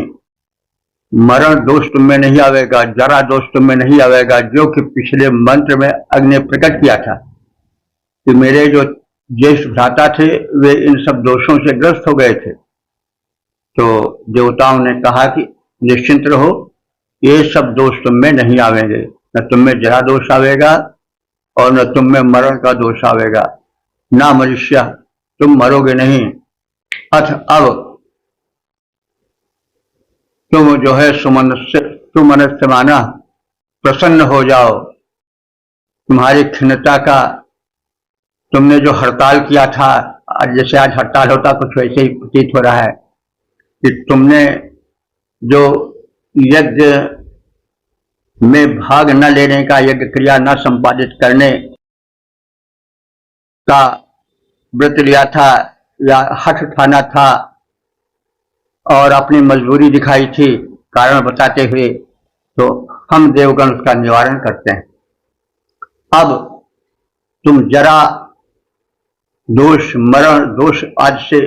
मरण दोष तुम में नहीं आवेगा, जरा दोष तुम में नहीं आवेगा, जो कि पिछले मंत्र में अग्नि ने प्रकट किया था कि मेरे जो ज्येष्ठ भ्राता थे वे इन सब दोषों से ग्रस्त हो गए थे। तो देवताओं ने कहा कि निश्चिंत रहो, ये सब दोष तुम में नहीं आवेंगे, न तुम में जरा दोष आवेगा और न तुम में मरण का दोष आवेगा। ना मनुष्य, तुम मरोगे नहीं। अथ अब तुम जो है सुमनस्य माना प्रसन्न हो जाओ। तुम्हारी खिन्नता का, तुमने जो हड़ताल किया था, जैसे आज हड़ताल होता कुछ वैसे ही प्रतीत हो रहा है कि तुमने जो यज्ञ में भाग न लेने का, यज्ञ क्रिया न संपादित करने का व्रत लिया था या हठ ठाना था और अपनी मजबूरी दिखाई थी कारण बताते हुए, तो हम देवगण उसका निवारण करते हैं। अब तुम जरा दोष, मरण दोष आज से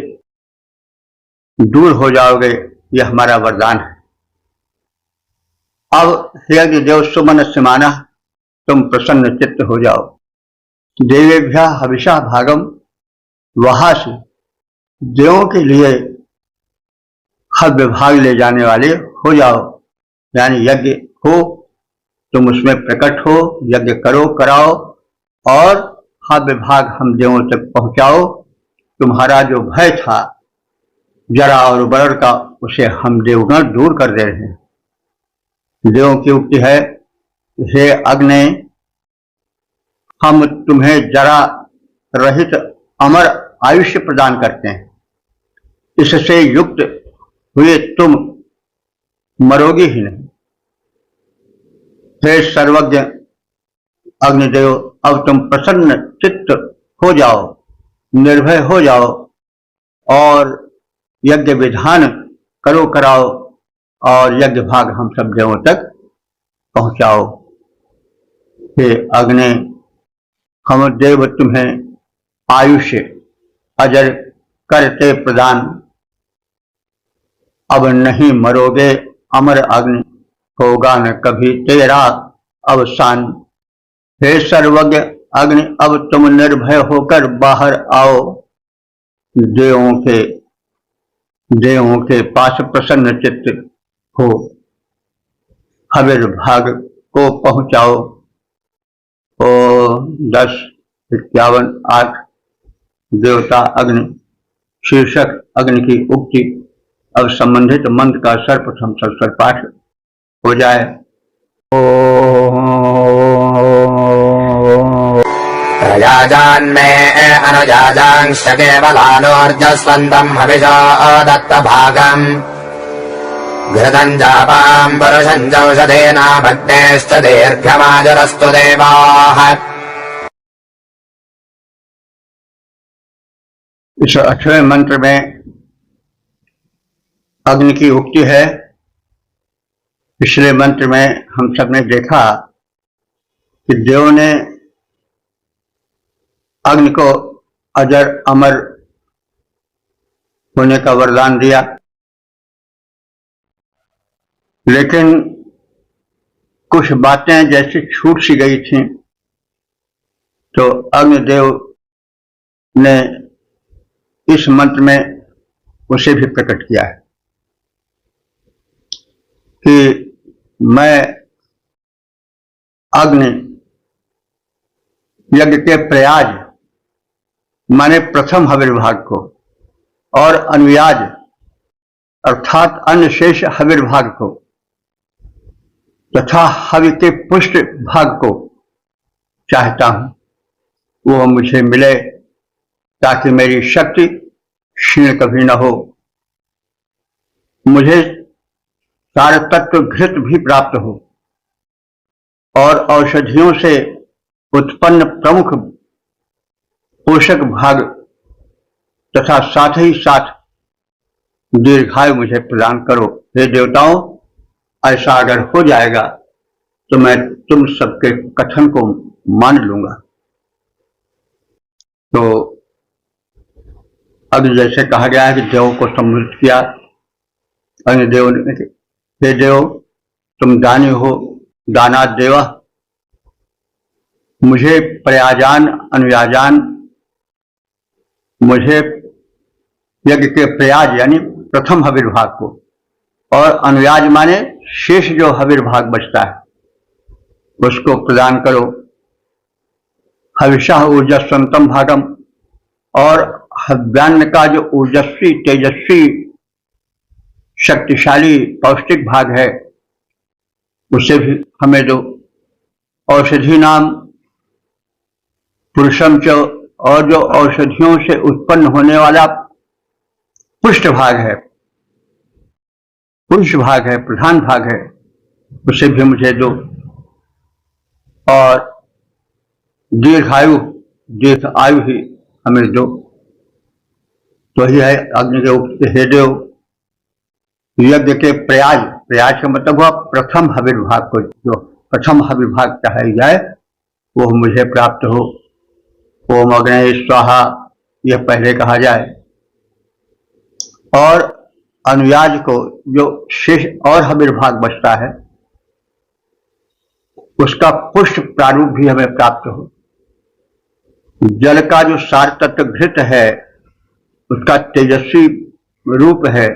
दूर हो जाओगे, यह हमारा वरदान है। अब हे देव सुमनस्य माना, तुम प्रसन्न चित्त हो जाओ। देवेभ्या हविषा भागम, वहां से देवों के लिए हव्य भाग ले जाने वाले हो जाओ। यानी यज्ञ हो, तुम उसमें प्रकट हो, यज्ञ करो, कराओ और हव्य भाग हम देवों तक पहुंचाओ। तुम्हारा जो भय था जरा और मरण का, उसे हम देवगण दूर कर दे रहे हैं। देवों की उक्ति है, हे अग्नि, हम तुम्हें जरा रहित अमर आयुष्य प्रदान करते हैं। इससे युक्त हुए तुम मरोगे ही नहीं। हे सर्वज्ञ अग्निदेव, अब तुम प्रसन्न चित्त हो जाओ, निर्भय हो जाओ और यज्ञ विधान कराओ और यज्ञ भाग हम सब देवों तक पहुंचाओ। हे अग्नि, हम देव तुम्हें आयुष्य अजर करते प्रदान, अब नहीं मरोगे अमर अग्नि, होगा न कभी तेरा अवसान। हे सर्वज्ञ अग्नि, अब तुम निर्भय होकर बाहर आओ, देवों के पास प्रसन्न चित्त हो, हविर भाग को पहुंचाओ। ओ 10, 51, 8 देवता अग्नि शीर्षक अग्नि की उक्ति। अब संबंधित मंत्र का सर्वप्रथम सत्सर पाठ हो जाए। प्रजाजान्मे अनुजाजांश्च केवलानोर्जस्वन्तम् हविषो दत्तभागम् घृतम् जापाम् पुरुषम् चौषधेना भक्तेश्च दीर्घमाजुरस्तु देवाः। इस 8वें मंत्र में अग्नि की उक्ति है। पिछले मंत्र में हम सब ने देखा कि देव ने अग्नि को अजर अमर होने का वरदान दिया, लेकिन कुछ बातें जैसे छूट सी गई थी, तो अग्निदेव ने इस मंत्र में उसे भी प्रकट किया है कि मैं अग्नि यज्ञ के प्रयाज माने प्रथम हविर्भाग को और अनुयाज अर्थात अन्य शेष हविर्भाग को तथा हवि के पुष्ट भाग को चाहता हूं, वो मुझे मिले ताकि मेरी शक्ति क्षीण कभी न हो। मुझे सार तत्व घृत भी प्राप्त हो और औषधियों से उत्पन्न प्रमुख पोषक भाग तथा साथ ही साथ दीर्घायु मुझे प्रदान करो। हे देवताओं, ऐसा अगर हो जाएगा तो मैं तुम सबके कथन को मान लूंगा। तो अब जैसे कहा गया है कि देव को सम्मिलित किया, अग्निदेव ने, हे देव तुम दानी हो, दाना देवा, मुझे प्रयाजान अनुयाजान, मुझे यज्ञ के प्रयाज यानी प्रथम हविर्भाग को और अनुयाज माने शेष जो हविर्भाग बचता है उसको प्रदान करो। हविषा ऊर्जस्वंतम भागम, और हव्यान्न का जो ऊर्जस्वी तेजस्वी शक्तिशाली पौष्टिक भाग है उसे भी हमें दो। औषधि नाम पुरुषम च, और जो औषधियों से उत्पन्न होने वाला पुष्ट भाग है, पुरुष भाग है, प्रधान भाग है, उसे भी मुझे दो। और दीर्घ आयु ही हमें दो। तो ही है अग्नि के उक्त, हे देव यज्ञ के प्रयाज का मतलब हुआ प्रथम हविर्भाग को, जो प्रथम हविर्भाग चाहे जाए वो मुझे प्राप्त हो। ओम अग्ने स्वाहा यह पहले कहा जाए, और अनुयाज को जो शेष और हविर्भाग बचता है उसका पुष्ट प्रारूप भी हमें प्राप्त हो। जल का जो सार तत्व घृत है उसका तेजस्वी रूप है।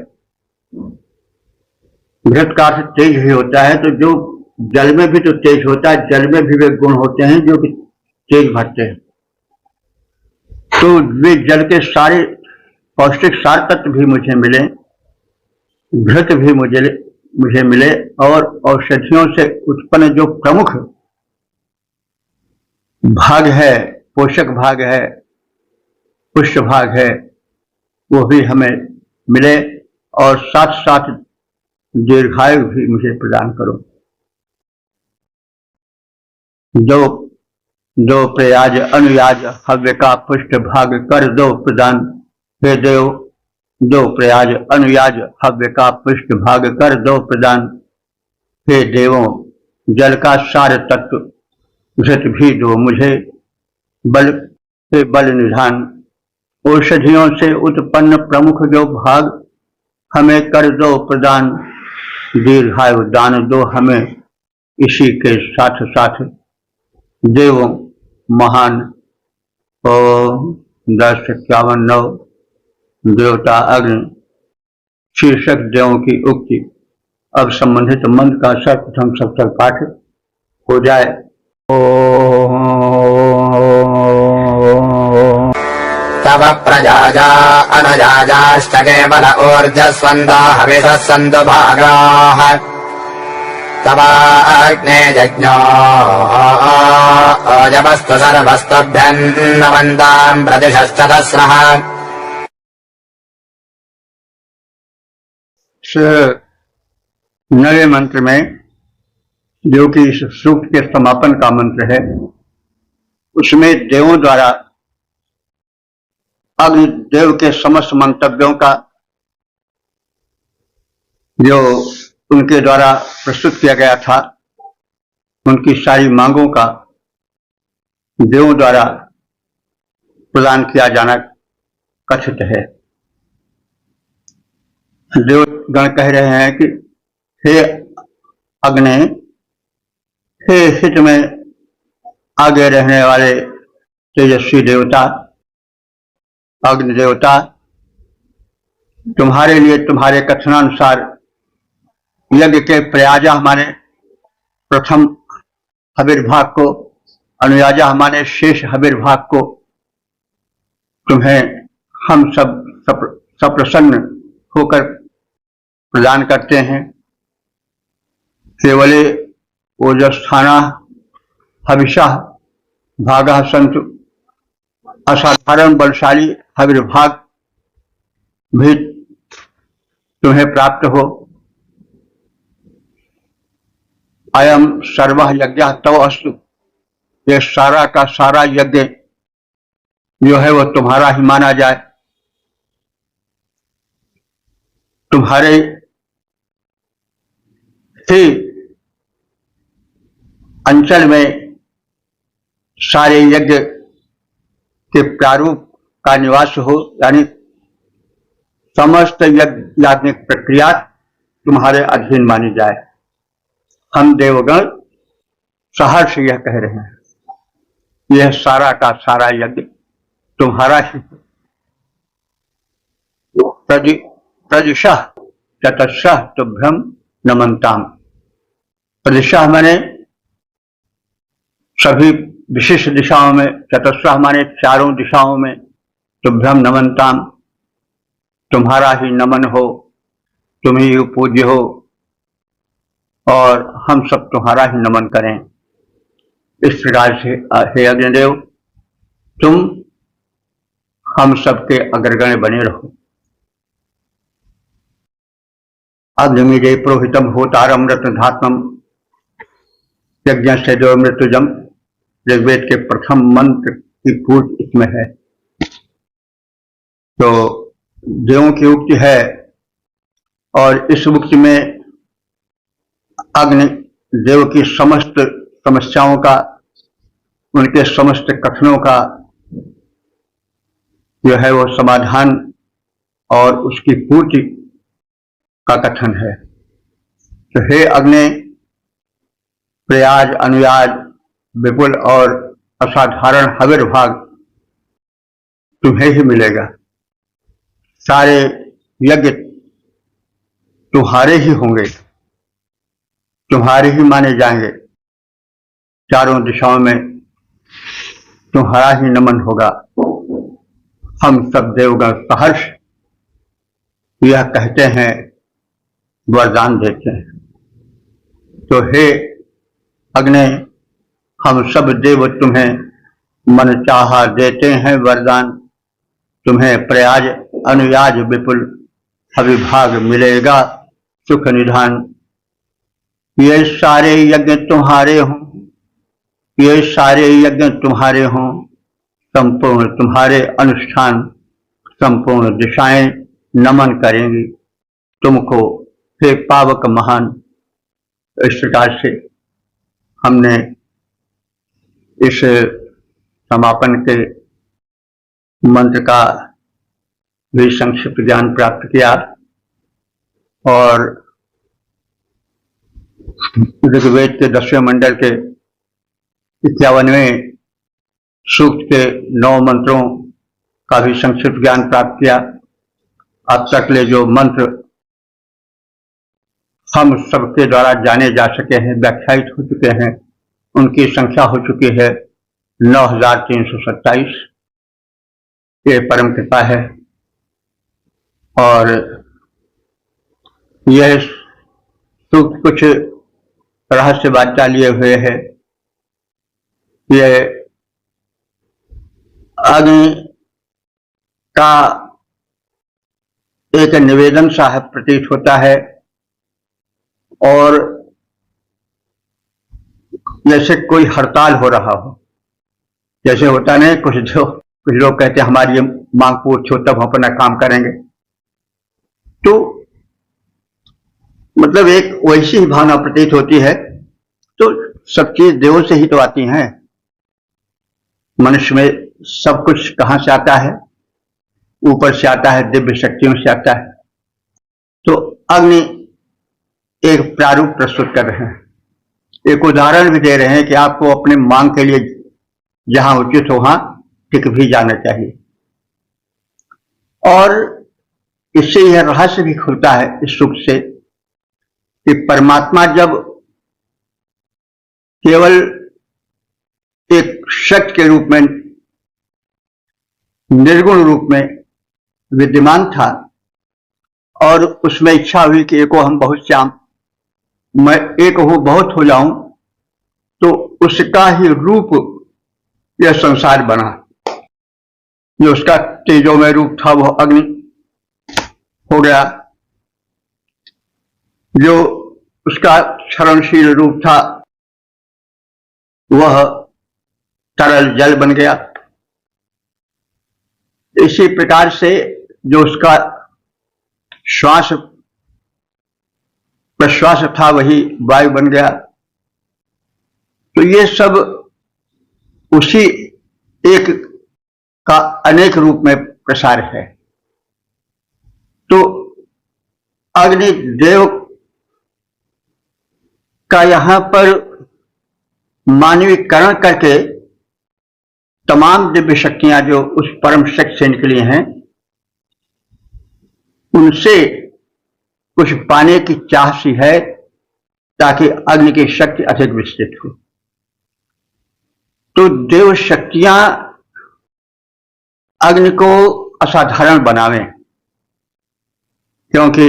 घृत का अर्थ तेज ही होता है, तो जो जल में भी तो तेज होता है, जल में भी वे गुण होते हैं जो कि तेज भरते हैं। तो वे जल के सारे पौष्टिक सार तत्व भी मुझे मिले, घृत भी मुझे मुझे मिले और औषधियों से उत्पन्न जो प्रमुख भाग है, पोषक भाग है, पुष्ट भाग है, वो भी हमें मिले और साथ साथ दीर्घायु भी मुझे प्रदान करो। दो दो प्रयाज अनुयाज हव्य का पुष्ट भाग कर दो प्रदान, हे देव दो प्रयाज अनुयाज हव्य का पुष्ट भाग कर दो प्रदान, हे देवों जल का सार तत्व घृत भी दो मुझे, बल से बल निधान, औषधियों से उत्पन्न प्रमुख जो भाग हमें कर दो प्रदान, दीर्घायु दान दो हमें इसी के साथ साथ देवों महान। ओम 10:51 देवता अग्नि शीर्षक देवों की उक्ति। अब संबंधित मंत्र का सर्वप्रथम सप्तक पाठ हो जाए। तव प्रजाजा अनजाजाश्च केवल ऊर्जस्वन्दा हविषः सन्तु भागाः, तवाग्ने यज्ञो ओजवस्तु सर्वस्तुभ्यन्नमन्ताम् प्रतिशश्चतस्रः। नवे मंत्र में, जो कि इस सूक्त के समापन का मंत्र है, उसमें देवों द्वारा अग्निदेव के समस्त मंतव्यों का जो उनके द्वारा प्रस्तुत किया गया था, उनकी सारी मांगों का देवों द्वारा प्रदान किया जाना कथित है। देवगण कह रहे हैं कि हे अग्नि, हे हित में आगे रहने वाले तेजस्वी देवता, अग्नि देवता, तुम्हारे लिए तुम्हारे कथनानुसार यज्ञ के प्रयाजा हमारे प्रथम हविर्भाग को, अनुयाजा हमारे शेष हविर्भाग को तुम्हें हम सब सप्रसन्न होकर प्रदान करते हैं। केवले ओजस्थाना हविषा भागा संतु, असाधारण बलशाली हविर्भाग भी तुम्हें प्राप्त हो। अयम सर्व यज्ञ तव अस्तु, ये सारा का सारा यज्ञ जो है वो तुम्हारा ही माना जाए। तुम्हारे ही अंचल में सारे यज्ञ के प्रारूप का निवास हो, यानी समस्त याज्ञिक प्रक्रिया तुम्हारे अधीन मानी जाए। हम देवगण सहर्ष यह कह रहे हैं, यह सारा का सारा यज्ञ तुम्हारा ही। प्रदिशः चतुष्षः तुभ्यं नमन्ताम्। प्रदिशः माने सभी विशिष्ट दिशाओं में, चतुष्षः माने चारों दिशाओं में, तुभ्यं नमन्ताम् तुम्हारा ही नमन हो, तुम ही पूज्य हो और हम सब तुम्हारा ही नमन करें। इस प्रकार से हे अग्निदेव, तुम हम सबके अग्रगण्य बने रहो। अग्निमीडे पुरोहितम होतारमृत धात्मम यज्ञ से देव मृत्युजम। ऋग्वेद के प्रथम मंत्र की पूर्व इसमें है। तो देवों की उक्ति है और इस उक्ति में अग्नि देव की समस्त समस्याओं का, उनके समस्त कथनों का जो है वो समाधान और उसकी पूर्ति का कथन है। तो हे अग्नि, प्रयाज अनुयाज विपुल और असाधारण हविर्भाग तुम्हें ही मिलेगा। सारे यज्ञ तुम्हारे ही होंगे, तुम्हारे ही माने जाएंगे। चारों दिशाओं में तुम्हारा ही नमन होगा। हम सब देवगण सहर्ष यह कहते हैं वरदान देते हैं। तो हे अग्नि, हम सब देव तुम्हें मन चाहा देते हैं वरदान। तुम्हें प्रयाज अनुयाज विपुल अविभाग मिलेगा सुख निधान। ये सारे यज्ञ तुम्हारे हों, ये सारे यज्ञ तुम्हारे हों, संपूर्ण तुम्हारे अनुष्ठान, संपूर्ण दिशाएं नमन करेंगी तुमको हे पावक महान। इस प्रकार से हमने इस समापन के मंत्र का भी संक्षिप्त ज्ञान प्राप्त किया और ऋग्वेद के 10वें मंडल के 51वें सूक्त के 9 मंत्रों का भी संक्षिप्त ज्ञान प्राप्त किया। अब तक ले जो मंत्र हम सबके द्वारा जाने जा सके हैं, व्याख्यायित हो चुके हैं, उनकी संख्या हो चुकी है 9327। ये परम कृपा है। और यह सूक्त कुछ रहस्य वार्ता लिए हुए है। यह अग्नि का एक निवेदन सा प्रतीत होता है और जैसे कोई हड़ताल हो रहा हो। जैसे होता नहीं, कुछ लोग कहते हैं हमारी ये मांग पूछ हो तब हम अपना काम करेंगे। तो मतलब एक वैसी ही भावना प्रतीत होती है। तो सब चीज देवों से ही तो आती हैं। मनुष्य में सब कुछ कहां से आता है? ऊपर से आता है, दिव्य शक्तियों से आता है। तो अग्नि एक प्रारूप प्रस्तुत कर रहे हैं, एक उदाहरण भी दे रहे हैं कि आपको अपने मांग के लिए जहां उचित हो वहां टिक भी जाना चाहिए। और इससे यह रहस्य भी खुलता है इस सुख से कि परमात्मा जब केवल एक शक्ति के रूप में, निर्गुण रूप में विद्यमान था और उसमें इच्छा हुई कि एको हम बहुत श्याम, मैं एक हूं बहुत हो जाऊं, तो उसका ही रूप यह संसार बना। जो उसका तेजोमय रूप था वह अग्नि हो गया, जो उसका क्षरणशील रूप था वह तरल जल बन गया। इसी प्रकार से जो उसका श्वास प्रश्वास था वही वायु बन गया। तो ये सब उसी एक का अनेक रूप में प्रसार है। तो अग्निदेव का यहां पर मानवीकरण करके तमाम दिव्य शक्तियां जो उस परम शक्ति से निकली हैं, उनसे कुछ पाने की चाह सी है ताकि अग्नि की शक्ति अधिक विस्तृत हो। तो देव शक्तियां अग्नि को असाधारण बनावें, क्योंकि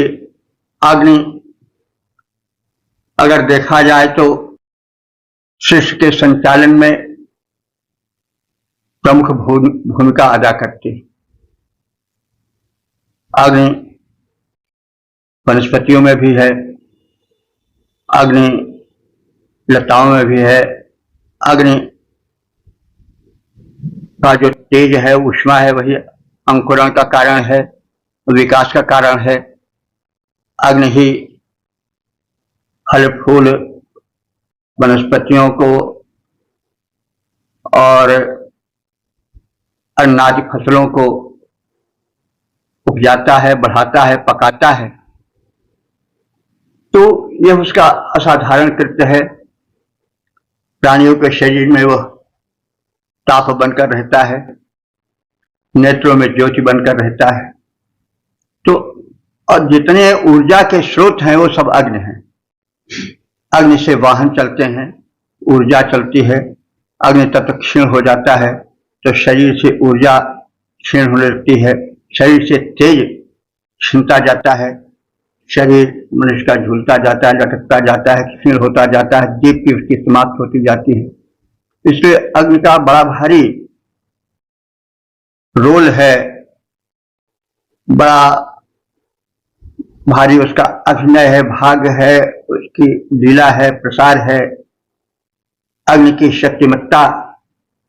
अग्नि अगर देखा जाए तो सृष्टि के संचालन में प्रमुख भूमिका अदा करती है। अग्नि वनस्पतियों में भी है, अग्नि लताओं में भी है। अग्नि का जो तेज है, ऊष्मा है, वही अंकुरण का कारण है, विकास का कारण है। अग्नि ही फल फूल वनस्पतियों को और अन्नादि फसलों को उपजाता है, बढ़ाता है, पकाता है। तो यह उसका असाधारण कृत्य है। प्राणियों के शरीर में वह ताप बनकर रहता है, नेत्रों में ज्योति बनकर रहता है। तो और जितने ऊर्जा के स्रोत हैं वो सब अग्नि हैं। अग्नि से वाहन चलते हैं, ऊर्जा चलती है। अग्नि तत्व क्षीण हो जाता है तो शरीर से ऊर्जा क्षीण होने लगती है, शरीर से तेज छिनता जाता है, शरीर मनुष्य का झूलता जाता है, लटकता जाता है, क्षीण होता जाता है, दीप्ति उसकी समाप्त होती जाती है। इसलिए अग्नि का बड़ा भारी रोल है, बड़ा भारी उसका अभिनय है, भाग्य है, उसकी लीला है, प्रसार है। अग्नि की शक्तिमत्ता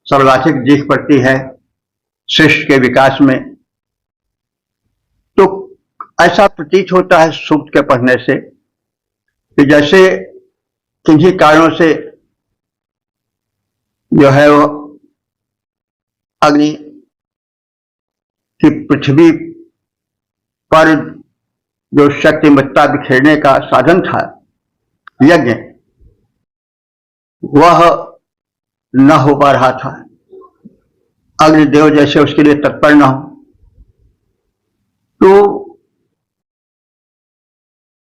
सर्वाधिक दिख पड़ती है सृष्टि के विकास में। तो ऐसा प्रतीत होता है सूक्त के पढ़ने से कि जैसे किन्हीं कारणों से जो है वो अग्नि की पृथ्वी पर जो शक्तिमत्ता बिखेरने का साधन था यज्ञ, वह न हो पा रहा था। अग्निदेव जैसे उसके लिए तत्पर न हो, तो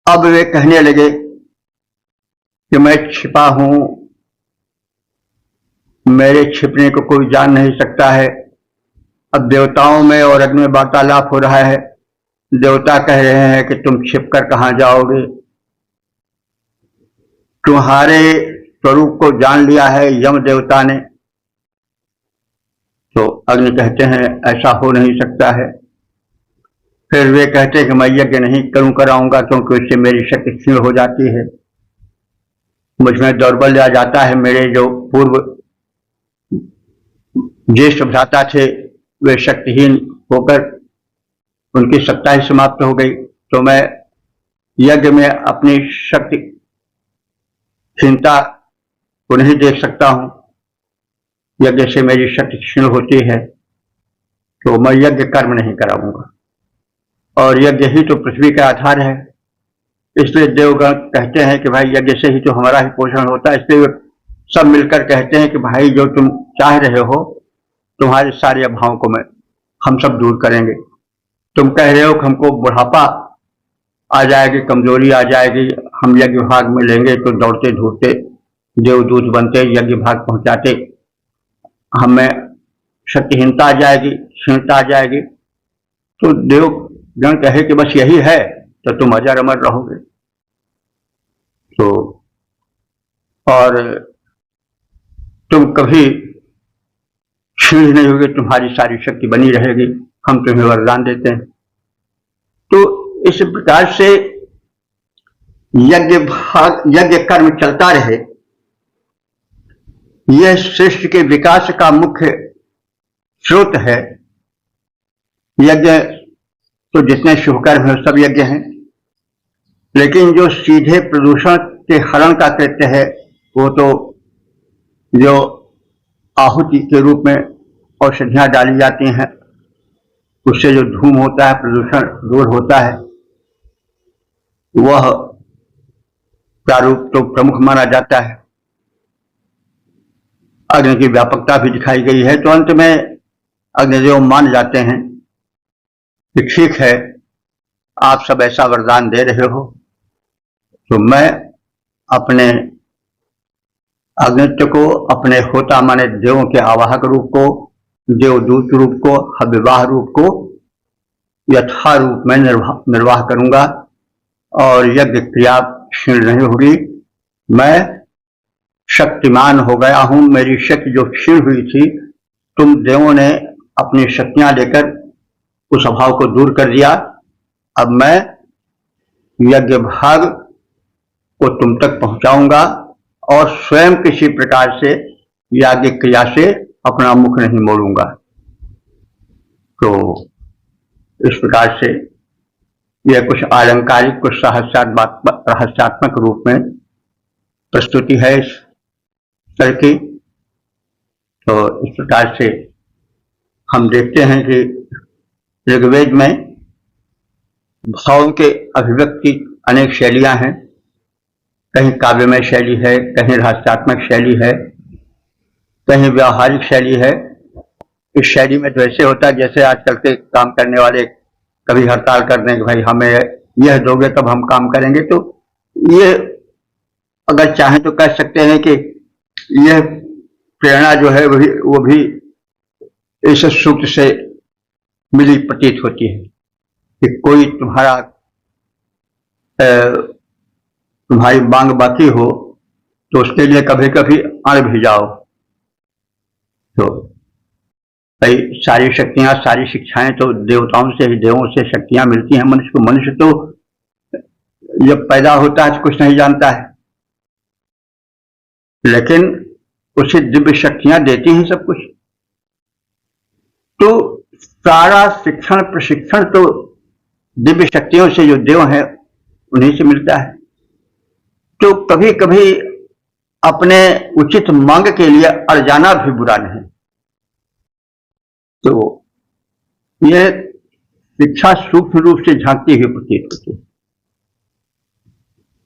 अब वे कहने लगे कि मैं छिपा हूं, मेरे छिपने को कोई जान नहीं सकता है। अब देवताओं में और अग्नि में वार्तालाप हो रहा है। देवता कह रहे हैं कि तुम छिपकर कहां जाओगे, तुम्हारे स्वरूप को जान लिया है यम देवता ने। तो अग्नि कहते हैं ऐसा हो नहीं सकता है। फिर वे कहते हैं कि मैं यज्ञ नहीं कराऊंगा, क्योंकि उससे मेरी शक्ति क्षीण हो जाती है, मुझमें दौर्बल्य आ जाता है। मेरे जो पूर्व ज्येष्ठ भ्राता थे वे शक्तिहीन होकर उनकी सत्ता ही समाप्त हो गई, तो मैं यज्ञ में अपनी शक्ति क्षीणता को नहीं देख सकता हूं। यज्ञ से मेरी शक्ति क्षीण होती है, तो मैं यज्ञ कर्म नहीं कराऊंगा। और यज्ञ ही तो पृथ्वी का आधार है। इसलिए देवगण कहते हैं कि भाई यज्ञ से ही तो हमारा ही पोषण होता है। इसलिए सब मिलकर कहते हैं कि भाई जो तुम चाह रहे हो, तुम्हारे सारे अभावों को हम सब दूर करेंगे। तुम कह रहे हो कि हमको बुढ़ापा आ जाएगी, कमजोरी आ जाएगी, हम यज्ञ भाग में लेंगे तो दौड़ते धूपते देवदूत बनते, यज्ञ भाग पहुंचाते, हमें शक्तिहीनता आ जाएगी, क्षीणता आ जाएगी। तो देवगण कहे कि बस यही है तो तुम अजर अमर रहोगे। तो और तुम कभी क्षीण नहीं होगे, तुम्हारी सारी शक्ति बनी रहेगी, हम तुम्हें वरदान देते हैं। तो इस प्रकार से यज्ञ कर्म चलता रहे, यह सृष्टि के विकास का मुख्य स्रोत है। यज्ञ तो जितने शुभ कर्म है सब यज्ञ हैं, लेकिन जो सीधे प्रदूषण के हरण का कृत्य है वो तो जो आहुति के रूप में औषधियां डाली जाती हैं, उससे जो धूम होता है, प्रदूषण दूर होता है, वह प्रारूप तो प्रमुख माना जाता है। अग्नि की व्यापकता भी दिखाई गई है। तो अंत में अग्निदेव मान जाते हैं कि ठीक है, आप सब ऐसा वरदान दे रहे हो, तो मैं अपने अग्नित्व को, अपने होता माने देवों के आवाहक रूप को, देवदूत रूप को, हविवाह रूप को यथा रूप में निर्वाह करूंगा और यज्ञ क्रिया क्षीण नहीं होगी। मैं शक्तिमान हो गया हूं, मेरी शक्ति जो क्षीण हुई थी, तुम देवों ने अपनी शक्तियां देकर उस अभाव को दूर कर दिया। अब मैं यज्ञ भाग को तुम तक पहुंचाऊंगा और स्वयं किसी प्रकार से याज्ञ क्रिया से अपना मुख नहीं मोड़ूंगा। तो इस प्रकार से यह कुछ आलंकारिक, कुछ रहस्यात्मक रूप में प्रस्तुति है इस तरह की। तो इस प्रकार से हम देखते हैं कि ऋग्वेद में भावों के अभिव्यक्ति अनेक शैलियां हैं। कहीं काव्यमय शैली है, कहीं रहस्यात्मक शैली है, कहीं व्यावहारिक शैली है। इस शैली में तो ऐसे होता है जैसे आजकल के काम करने वाले कभी हड़ताल कर दें कि भाई हमें यह दोगे तब हम काम करेंगे। तो ये अगर चाहें तो कह सकते हैं कि यह प्रेरणा जो है वो भी इस सूत्र से मिली प्रतीत होती है कि कोई तुम्हारा तुम्हारी मांग बाकी हो तो उसके लिए कभी कभी अण भी जाओ। तो भाई सारी शक्तियां, सारी शिक्षाएं तो देवताओं से ही, देवों से शक्तियां मिलती हैं मनुष्य को। मनुष्य तो जब पैदा होता है तो कुछ नहीं जानता है, लेकिन उसे दिव्य शक्तियां देती हैं सब कुछ। तो सारा शिक्षण प्रशिक्षण तो दिव्य शक्तियों से, जो देव हैं उन्हीं से मिलता है। तो कभी कभी अपने उचित मांग के लिए अड़ जाना भी बुरा नहीं। तो यह शिक्षा सूक्ष्म रूप से झांकती हुई प्रतीत होती है।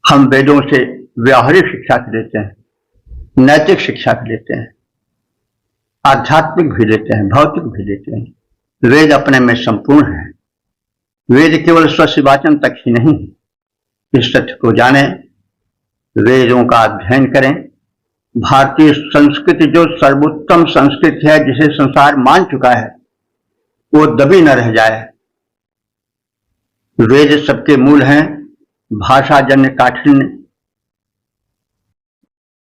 हम वेदों से व्यावहारिक शिक्षा भी लेते हैं, नैतिक शिक्षा भी लेते हैं, आध्यात्मिक भी लेते हैं, भौतिक भी लेते हैं। वेद अपने में संपूर्ण है। वेद केवल स्वशिवाचन तक ही नहीं। इस तथ्य को जाने, वेदों का अध्ययन करें। भारतीय संस्कृति जो सर्वोत्तम संस्कृति है, जिसे संसार मान चुका है, वो दबी न रह जाए। वेद सबके मूल हैं। भाषा जन्य काठिन्य,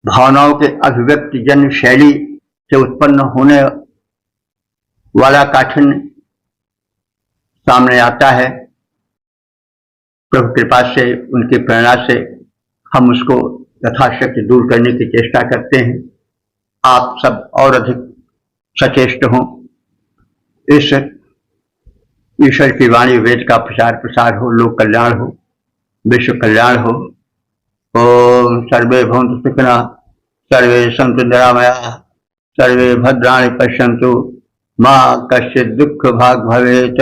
भावनाओं के अभिव्यक्ति जन्य शैली से उत्पन्न होने वाला काठिन्य सामने आता है। प्रभु कृपा से, उनकी प्रेरणा से हम उसको यथाशक्ति दूर करने की चेष्टा करते हैं। आप सब और अधिक सचेष्ट हों। इस ईश्वर की वाणी वेद का प्रचार प्रसार हो, लोक कल्याण हो, विश्व कल्याण हो। ओम सर्वे भवन्तु सुखिनः, सर्वे सन्तु निरामयाः, सर्वे भद्राणि पश्यन्तु, मा कश्चित् दुःख भाग् भवेत्।